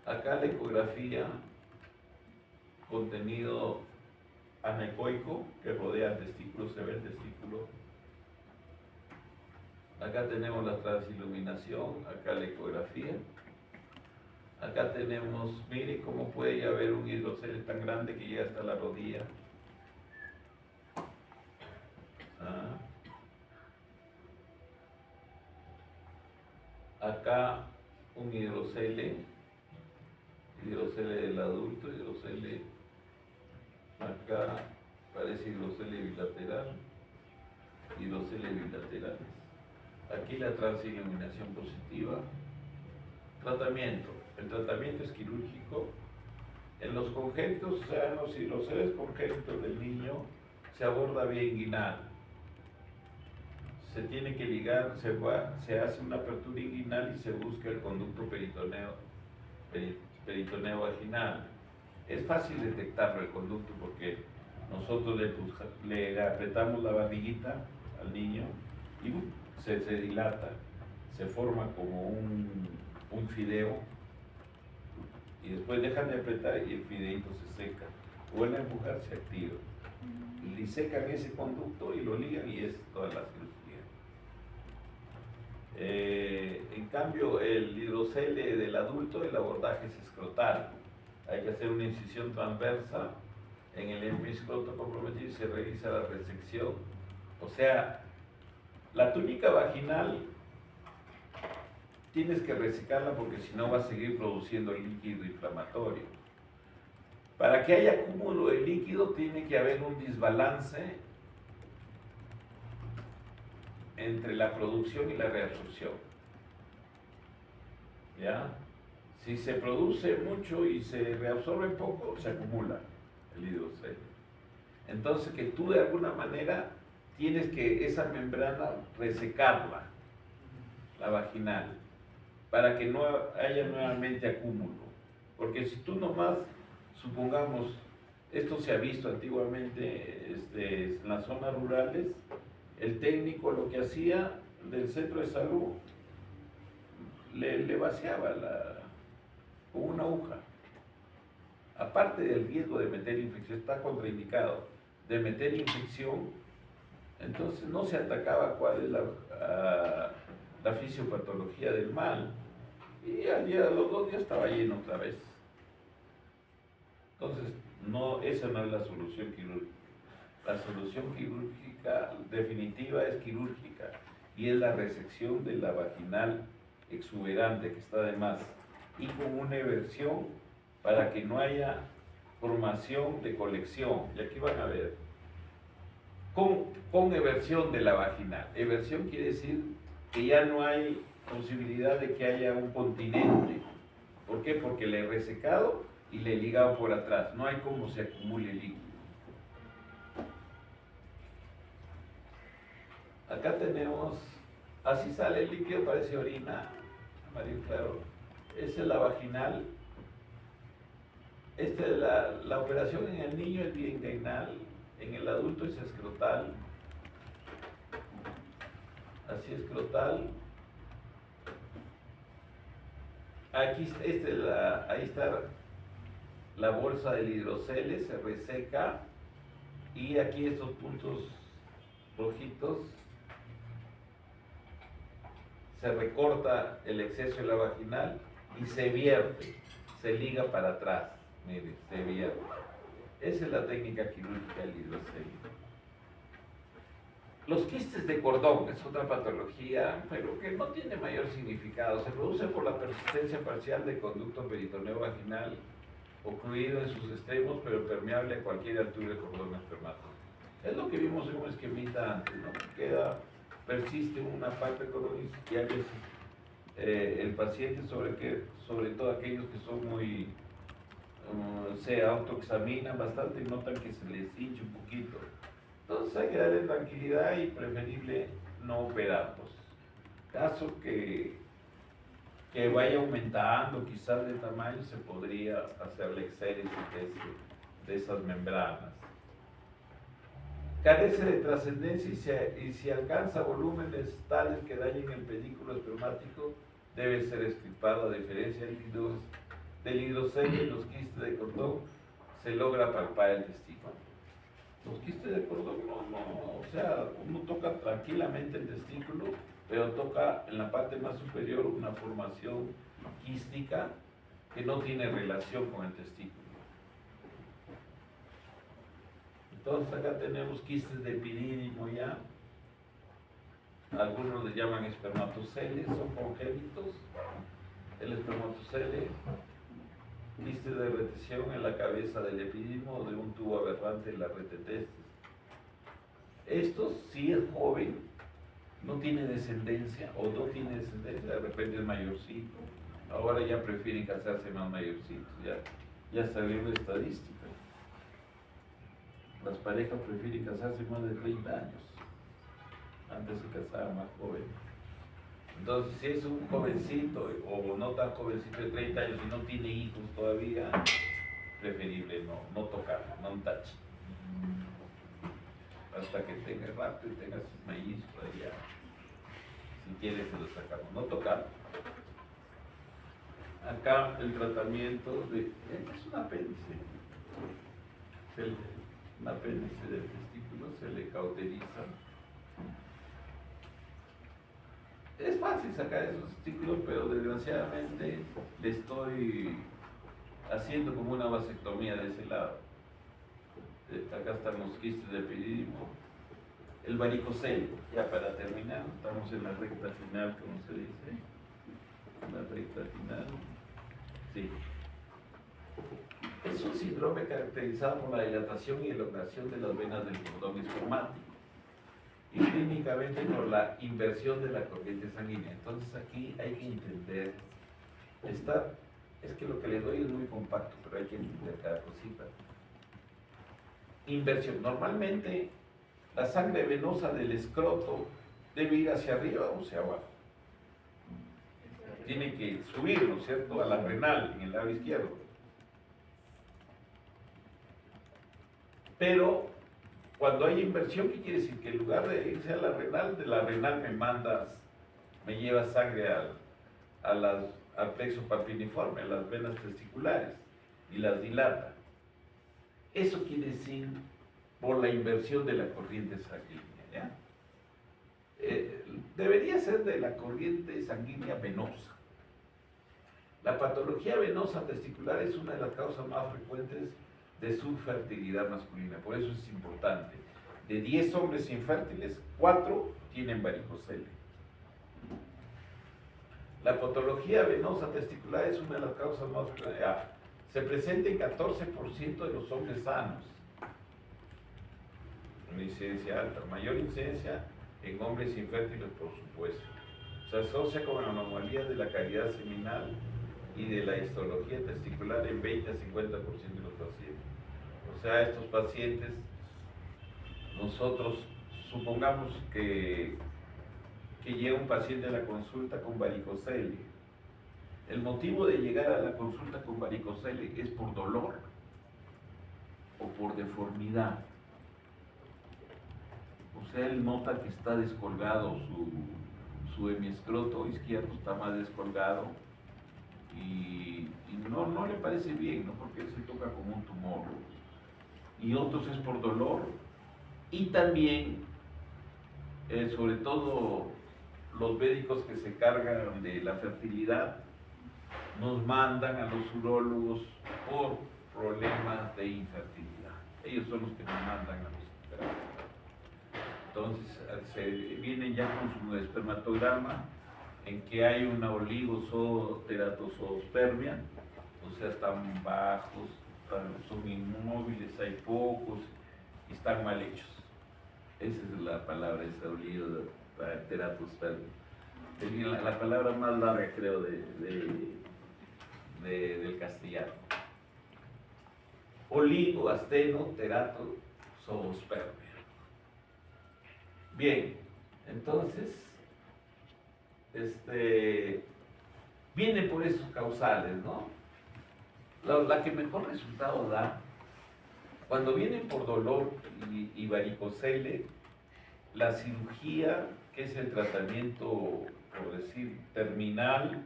Acá la ecografía, contenido anecoico que rodea el testículo, se ve el testículo. Acá tenemos la transiluminación, acá la ecografía. Acá tenemos, mire cómo puede haber un hidrocele tan grande que llega hasta la rodilla. Acá un hidrocele del adulto, hidrocele, acá parece hidrocele bilateral, hidrocele bilaterales. Aquí la transiluminación positiva. Tratamiento. El tratamiento es quirúrgico. En los congénitos sanos y los seres congénitos del niño se aborda vía inguinal. Se tiene que ligar, se hace una apertura inguinal y se busca el conducto peritoneo vaginal. Es fácil detectarlo el conducto porque nosotros le apretamos la barriguita al niño y se dilata, se forma como un fideo y después dejan de apretar y el fideito se seca. Vuelve a empujar, se activa. Y secan ese conducto y lo ligan y es toda la cirugía. En cambio, el hidrocele del adulto, el abordaje es escrotal. Hay que hacer una incisión transversa en el hemiscroto comprometido y se realiza la resección. O sea, la túnica vaginal tienes que resecarla porque si no va a seguir produciendo líquido inflamatorio. Para que haya acúmulo de líquido tiene que haber un desbalance entre la producción y la reabsorción. ¿Ya? Si se produce mucho y se reabsorbe poco, se acumula el hidrocele. Entonces que tú de alguna manera tienes que esa membrana resecarla, la vaginal, para que no haya nuevamente acúmulo. Porque si tú nomás, supongamos, esto se ha visto antiguamente en las zonas rurales, el técnico lo que hacía del centro de salud, le vaciaba con una aguja. Aparte del riesgo de meter infección, está contraindicado, de meter infección, entonces no se atacaba cuál es la fisiopatología del mal. Y a los 2 días estaba lleno otra vez. Entonces, esa no es la solución quirúrgica. La solución quirúrgica definitiva es quirúrgica y es la resección de la vaginal exuberante que está de más y con una eversión para que no haya formación de colección. Y aquí van a ver, con eversión de la vaginal. Eversión quiere decir que ya no hay posibilidad de que haya un continente. ¿Por qué? Porque le he resecado y le he ligado por atrás. No hay como se acumule líquido. Acá tenemos, así sale el líquido, parece orina, amarillo claro. Esa es la vaginal. Esta es la operación en el niño es biinguinal, en el adulto es escrotal. Así escrotal. Aquí ahí está la bolsa del hidrocele, se reseca. Y aquí estos puntos rojitos, se recorta el exceso de la vaginal y se vierte, se liga para atrás. Mire, se vierte. Esa es la técnica quirúrgica del hidrocele. Los quistes de cordón es otra patología, pero que no tiene mayor significado. Se produce por la persistencia parcial del conducto peritoneo vaginal, ocluido en sus extremos, pero permeable a cualquier altura del cordón espermático. Es lo que vimos en un esquemita antes, ¿no? Persiste una parte del cordón y a veces el paciente, sobre todo aquellos que son muy, se autoexaminan bastante y notan que se les hincha un poquito. Entonces hay que darle tranquilidad y preferible no operarlos. Caso que vaya aumentando quizás de tamaño, se podría hacer la exéresis de esas membranas. Carece de trascendencia y si alcanza volúmenes tales que dañen el pedículo espermático, debe ser extirpado. A diferencia del hidrocele, los quistes de cordón se logra palpar el testículo. Los quistes de cordón o sea, uno toca tranquilamente el testículo, pero toca en la parte más superior una formación quística que no tiene relación con el testículo. Entonces acá tenemos quistes de epidídimo ya. Algunos le llaman espermatoceles, son congénitos. El espermatocele, quistes de retención en la cabeza del epidídimo o de un tubo aberrante en la red de testes. Estos, si es joven, no tiene descendencia o no tiene descendencia, de repente es mayorcito. Ahora ya prefieren casarse más mayorcitos, ya sabemos la estadística. Las parejas prefieren casarse más de 30 años. Antes se casaban más jóvenes. Entonces, si es un jovencito o no tan jovencito de 30 años y no tiene hijos todavía, preferible no tocarlo, no touch. Hasta que tenga rápido y tenga sus mellizos allá. Si quiere, se lo sacamos. No tocarlo. Acá el tratamiento es un apéndice. Un apéndice del testículo se le cauteriza. Es fácil sacar esos testículos, pero desgraciadamente le estoy haciendo como una vasectomía de ese lado. Acá están los quistes de epidídimo. El varicocele, ya para terminar, estamos en la recta final, como se dice. La recta final. Sí. Es un síndrome caracterizado por la dilatación y elongación de las venas del cordón espermático y clínicamente por la inversión de la corriente sanguínea. Entonces aquí hay que entender, es que lo que le doy es muy compacto, pero hay que entender cada cosita. Inversión. Normalmente la sangre venosa del escroto debe ir hacia arriba o hacia abajo. Tiene que subir, ¿no es cierto?, a la renal en el lado izquierdo. Pero cuando hay inversión, ¿qué quiere decir? Que en lugar de irse a la renal, de la renal me lleva sangre al plexo papiliforme, a las venas testiculares, y las dilata. Eso quiere decir por la inversión de la corriente sanguínea, ¿ya? Debería ser de la corriente sanguínea venosa. La patología venosa testicular es una de las causas más frecuentes de subfertilidad masculina, por eso es importante. De 10 hombres infértiles, 4 tienen varicocele. La patología venosa testicular es una de las causas más frecuentes. Se presenta en 14% de los hombres sanos. Una incidencia alta, mayor incidencia en hombres infértiles, por supuesto. Se asocia con anomalías de la calidad seminal y de la histología testicular en 20 a 50% de los pacientes. O sea, estos pacientes, nosotros supongamos que llega un paciente a la consulta con varicocele. El motivo de llegar a la consulta con varicocele es por dolor o por deformidad. O sea, él nota que está descolgado, su hemiescroto izquierdo está más descolgado y no le parece bien, ¿no? Porque él se toca como un tumor. Y otros es por dolor y también, sobre todo los médicos que se cargan de la fertilidad, nos mandan a los urólogos por problemas de infertilidad. Ellos son los que nos mandan a los espermatólogos. Entonces, vienen ya con su espermatograma en que hay una oligoteratospermia, o sea, están bajos, son inmóviles, hay pocos y están mal hechos. Esa es la palabra, esa oligoteratospermia. La palabra más larga, creo, del castellano. Oligoteratospermia. Bien, entonces, viene por esos causales, ¿no? La que mejor resultado da, cuando vienen por dolor y varicocele, la cirugía, que es el tratamiento, por decir, terminal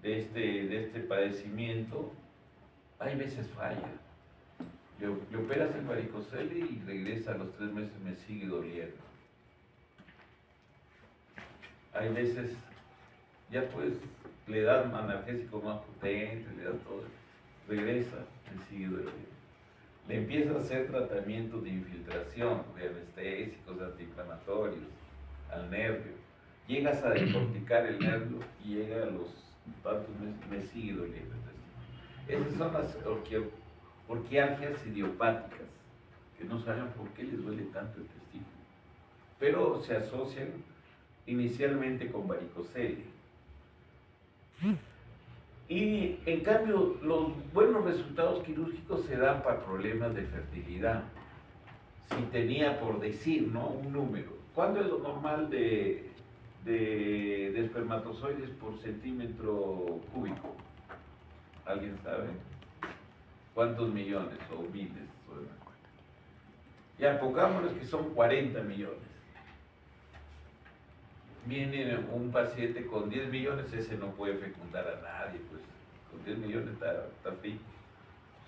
de este padecimiento, hay veces falla. Le operas el varicocele y regresa a los 3 meses, me sigue doliendo. Hay veces, ya pues, le dan analgésicos más potentes, le dan todo, regresa, le sigue doliendo. Le empieza a hacer tratamiento de infiltración, de anestésicos, de antiinflamatorios, al nervio. Llegas a decorticar el nervio y llega a los tantos meses, me sigue doliendo el testículo. Esas son las orquialgias idiopáticas, que no saben por qué les duele tanto el testículo, pero se asocian inicialmente con varicocele. Y en cambio, los buenos resultados quirúrgicos se dan para problemas de fertilidad. Si tenía, por decir, ¿no?, un número. ¿Cuánto es lo normal de espermatozoides por centímetro cúbico? ¿Alguien sabe? ¿Cuántos millones o miles? Ya pongámosles que son 40 millones. Viene un paciente con 10 millones, ese no puede fecundar a nadie, pues con 10 millones está fijo.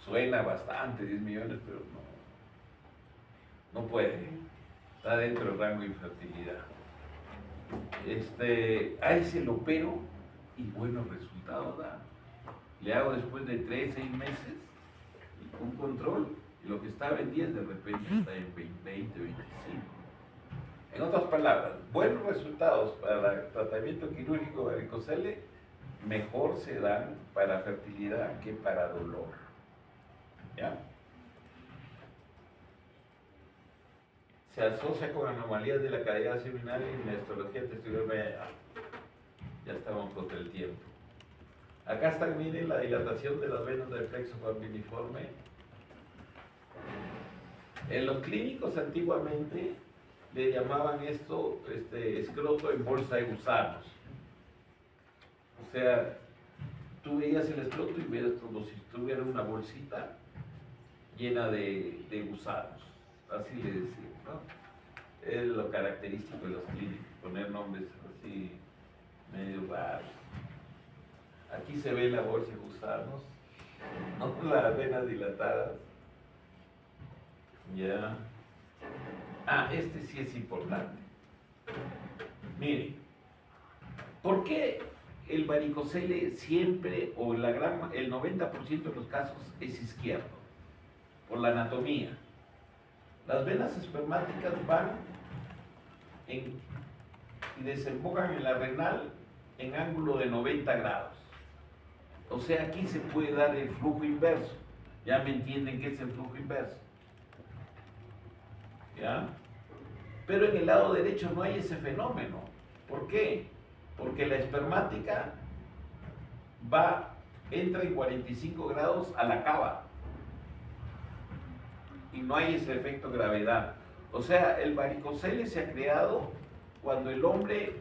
Suena bastante 10 millones, pero no puede, está dentro del rango de infertilidad. A ese lo opero y buenos resultados da. Le hago después de 3, 6 meses un control y lo que estaba en 10 de repente está en 20, 25. En otras palabras, buenos resultados para el tratamiento quirúrgico de varicocele mejor se dan para fertilidad que para dolor. ¿Ya? Se asocia con anomalías de la calidad seminal y la histología testicular. Ya estamos contra el tiempo. Acá está, miren, la dilatación de las venas del plexo familiforme. En los clínicos antiguamente le llamaban esto escroto en bolsa de gusanos. O sea, tú veías el escroto y veías como si tuviera una bolsita llena de gusanos. Así le decían, ¿no? Es lo característico de los clínicos, poner nombres así medio raros. Aquí se ve la bolsa de gusanos, no las venas dilatadas. Ya. Este sí es importante. Miren, ¿por qué el varicocele siempre, o el 90% de los casos, es izquierdo? Por la anatomía. Las venas espermáticas van y desembocan en la renal en ángulo de 90 grados. O sea, aquí se puede dar el flujo inverso. ¿Ya me entienden qué es el flujo inverso? ¿Ya? Pero en el lado derecho no hay ese fenómeno. ¿Por qué? Porque la espermática entra en 45 grados a la cava y no hay ese efecto gravedad. O sea, el varicocele se ha creado cuando el hombre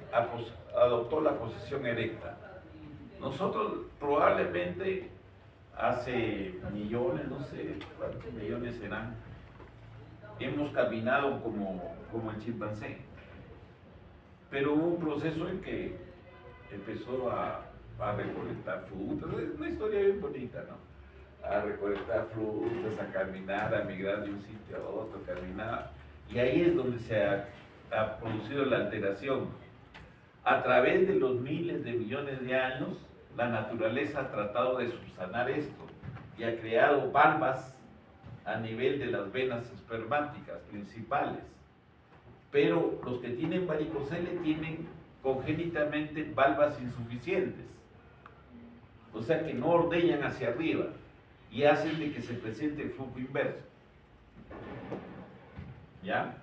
adoptó la posición erecta. Nosotros probablemente hace millones, no sé cuántos millones serán, hemos caminado como el chimpancé. Pero hubo un proceso en que empezó a recolectar frutas, es una historia bien bonita, ¿no? A recolectar frutas, a caminar, a migrar de un sitio a otro, caminar. Y ahí es donde se ha producido la alteración. A través de los miles de millones de años, la naturaleza ha tratado de subsanar esto y ha creado valvas a nivel de las venas espermáticas principales. Pero los que tienen varicocele tienen congénitamente valvas insuficientes, o sea que no ordeñan hacia arriba y hacen de que se presente el flujo inverso. ¿Ya?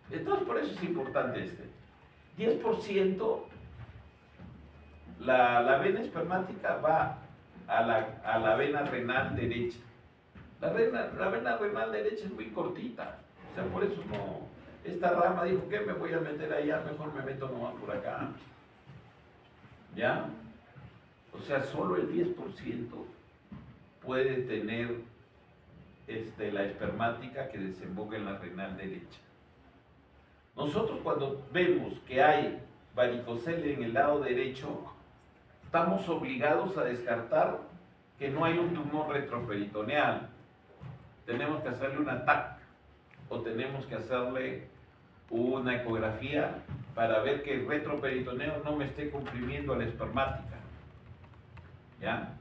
Entonces por eso es importante 10%, la vena espermática va a la vena renal derecha. La vena renal derecha es muy cortita, o sea, por eso no. Esta rama dijo que me voy a meter allá, mejor me meto nomás por acá. ¿Ya? O sea, solo el 10% puede tener la espermática que desemboca en la renal derecha. Nosotros cuando vemos que hay varicocele en el lado derecho, estamos obligados a descartar que no hay un tumor retroperitoneal. Tenemos que hacerle una TAC o tenemos que hacerle una ecografía para ver que el retroperitoneo no me esté comprimiendo a la espermática. ¿Ya?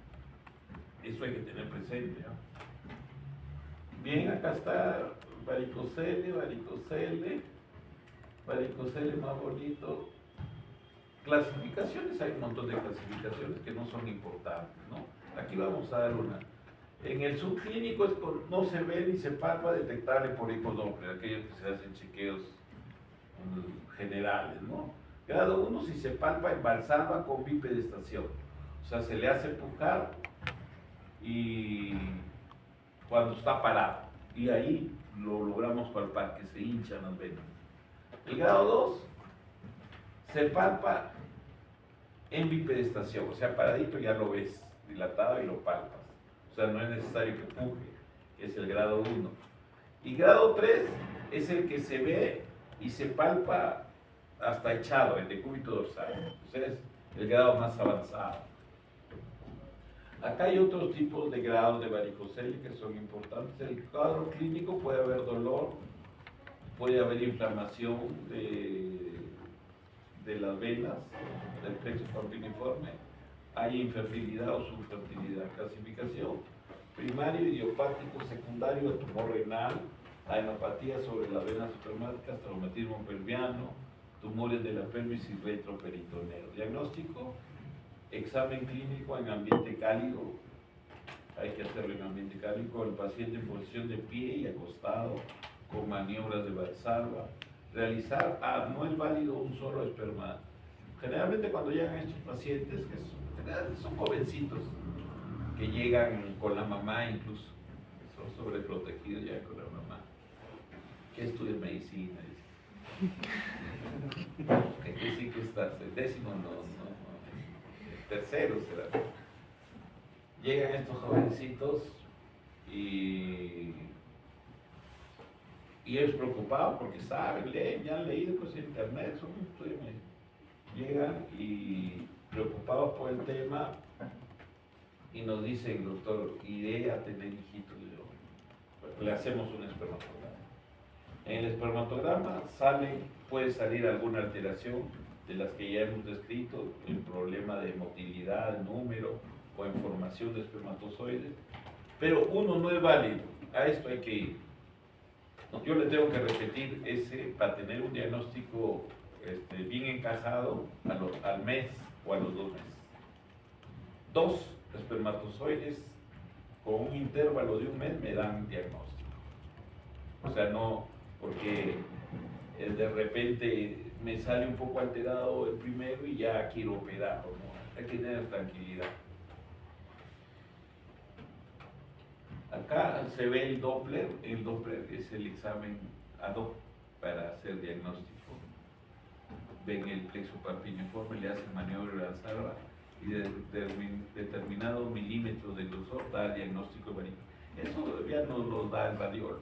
Eso hay que tener presente, ¿no? Bien, acá está varicocele más bonito. Clasificaciones, hay un montón de clasificaciones que no son importantes, ¿no? Aquí vamos a dar una. En el subclínico no se ve ni se palpa detectable por ecodoppler, aquellos que se hacen chequeos generales, ¿no? Grado 1 si se palpa en valsalva con bipedestación, o sea, se le hace pujar y cuando está parado, y ahí lo logramos palpar, que se hinchan las venas. El grado 2 se palpa en bipedestación, o sea, paradito ya lo ves, dilatado y lo palpas, o sea, no es necesario que puje, que es el grado 1. Y grado 3 es el que se ve y se palpa hasta echado, el decúbito dorsal, o sea, es el grado más avanzado. Acá hay otros tipos de grados de varicocele que son importantes. El cuadro clínico puede haber dolor, puede haber inflamación de las venas, del plexo pampiniforme, hay infertilidad o subfertilidad. Clasificación: primario, idiopático, secundario, tumor renal, adenopatía sobre las venas espermáticas, traumatismo pelviano, tumores de la pelvis y retroperitoneo. Diagnóstico: examen clínico en ambiente cálido, hay que hacerlo en ambiente cálido, el paciente en posición de pie y acostado, con maniobras de valsalva. Realizar, no es válido un solo esperma. Generalmente cuando llegan estos pacientes, que son jovencitos, que llegan con la mamá incluso, son sobreprotegidos ya con la mamá, que estudian medicina, que sí que estás, el décimo el tercero será. Llegan estos jovencitos y ellos preocupados porque saben, leen, ya han leído cosas en internet, son estudios médicos. Llegan y preocupados por el tema y nos dicen: doctor, iré a tener hijitos. Le hacemos un espermatograma. En el espermatograma puede salir alguna alteración de las que ya hemos descrito, el problema de motilidad, número o en formación de espermatozoides, pero uno no es válido, a esto hay que ir. Yo le tengo que repetir para tener un diagnóstico bien encajado al mes o a los 2 meses. 2 espermatozoides con un intervalo de 1 mes me dan diagnóstico. O sea, no porque de repente me sale un poco alterado el primero y ya quiero operarlo, ¿no? Hay que tener tranquilidad. Acá se ve el Doppler es el examen ad hoc para hacer diagnóstico. Ven el plexo palpiniforme, le hacen maniobra de Valsalva y de determinado milímetro de grosor da diagnóstico de varicela. Eso ya nos lo da el radiólogo.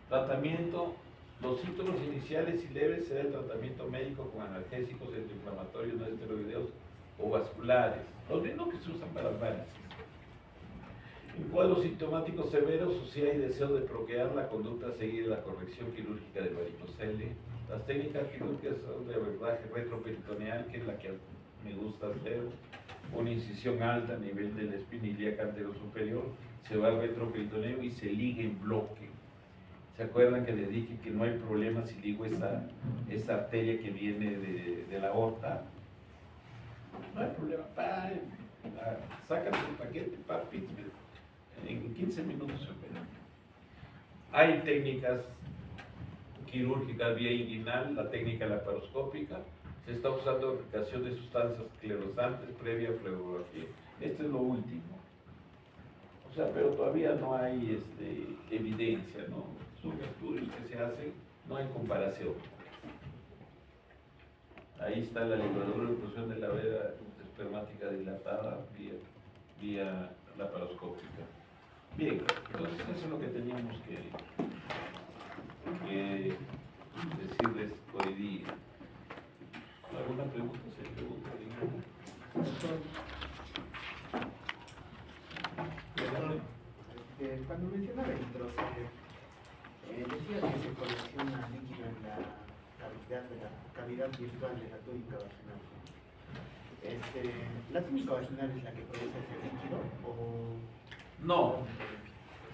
Tratamiento, los síntomas iniciales y leves será el tratamiento médico con analgésicos, antiinflamatorios, no esteroideos o vasculares, los mismos que se usan para varices. En cuadros sintomáticos severos, o si hay deseo de procrear, la conducta a seguir es la corrección quirúrgica de varicocele. Las técnicas quirúrgicas son de abordaje retroperitoneal, que es la que me gusta hacer, una incisión alta a nivel de la espina ilíaca anterior superior, se va al retroperitoneo y se liga en bloque. ¿Se acuerdan que les dije que no hay problema si ligo esa arteria que viene de la aorta? No hay problema, sacas el paquete, en 15 minutos se opera. Hay técnicas quirúrgicas vía inguinal, la técnica laparoscópica, se está usando aplicación de sustancias esclerosantes previa a fluorografía. Esto es lo último. O sea, pero todavía no hay evidencia, ¿no? Son estudios que se hacen, no hay comparación. Ahí está la libradura de oclusión de la vena espermática dilatada vía laparoscópica. Bien, entonces eso es lo que teníamos que decirles hoy día. ¿Alguna pregunta? ¿Se pregunta? Cuando mencionaba el hidrocele, decía que se colecciona líquido en la cavidad virtual de la túnica vaginal. ¿La túnica vaginal es la que produce ese líquido o...? No.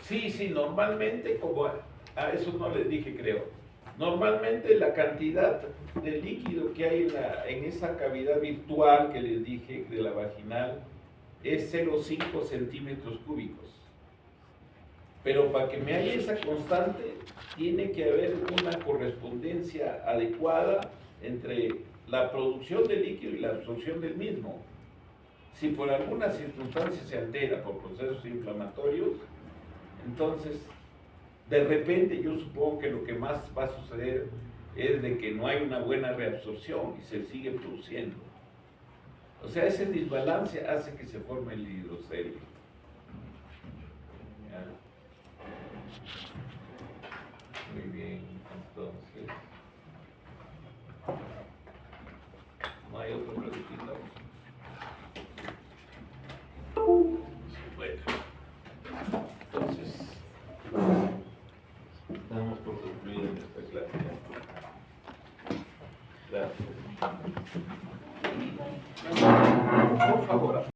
Sí, normalmente, como a eso no les dije, creo. Normalmente la cantidad de líquido que hay en esa cavidad virtual que les dije de la vaginal es 0,5 centímetros cúbicos. Pero para que me haya esa constante, tiene que haber una correspondencia adecuada entre la producción del líquido y la absorción del mismo. Si por alguna circunstancia se altera por procesos inflamatorios, entonces de repente yo supongo que lo que más va a suceder es de que no hay una buena reabsorción y se sigue produciendo. O sea, ese desbalance hace que se forme el hidrocele. ¿Ya? Muy bien, entonces. ¿No hay otro preguntita? Bueno. Entonces, damos por concluida esta clase. Gracias. Por favor.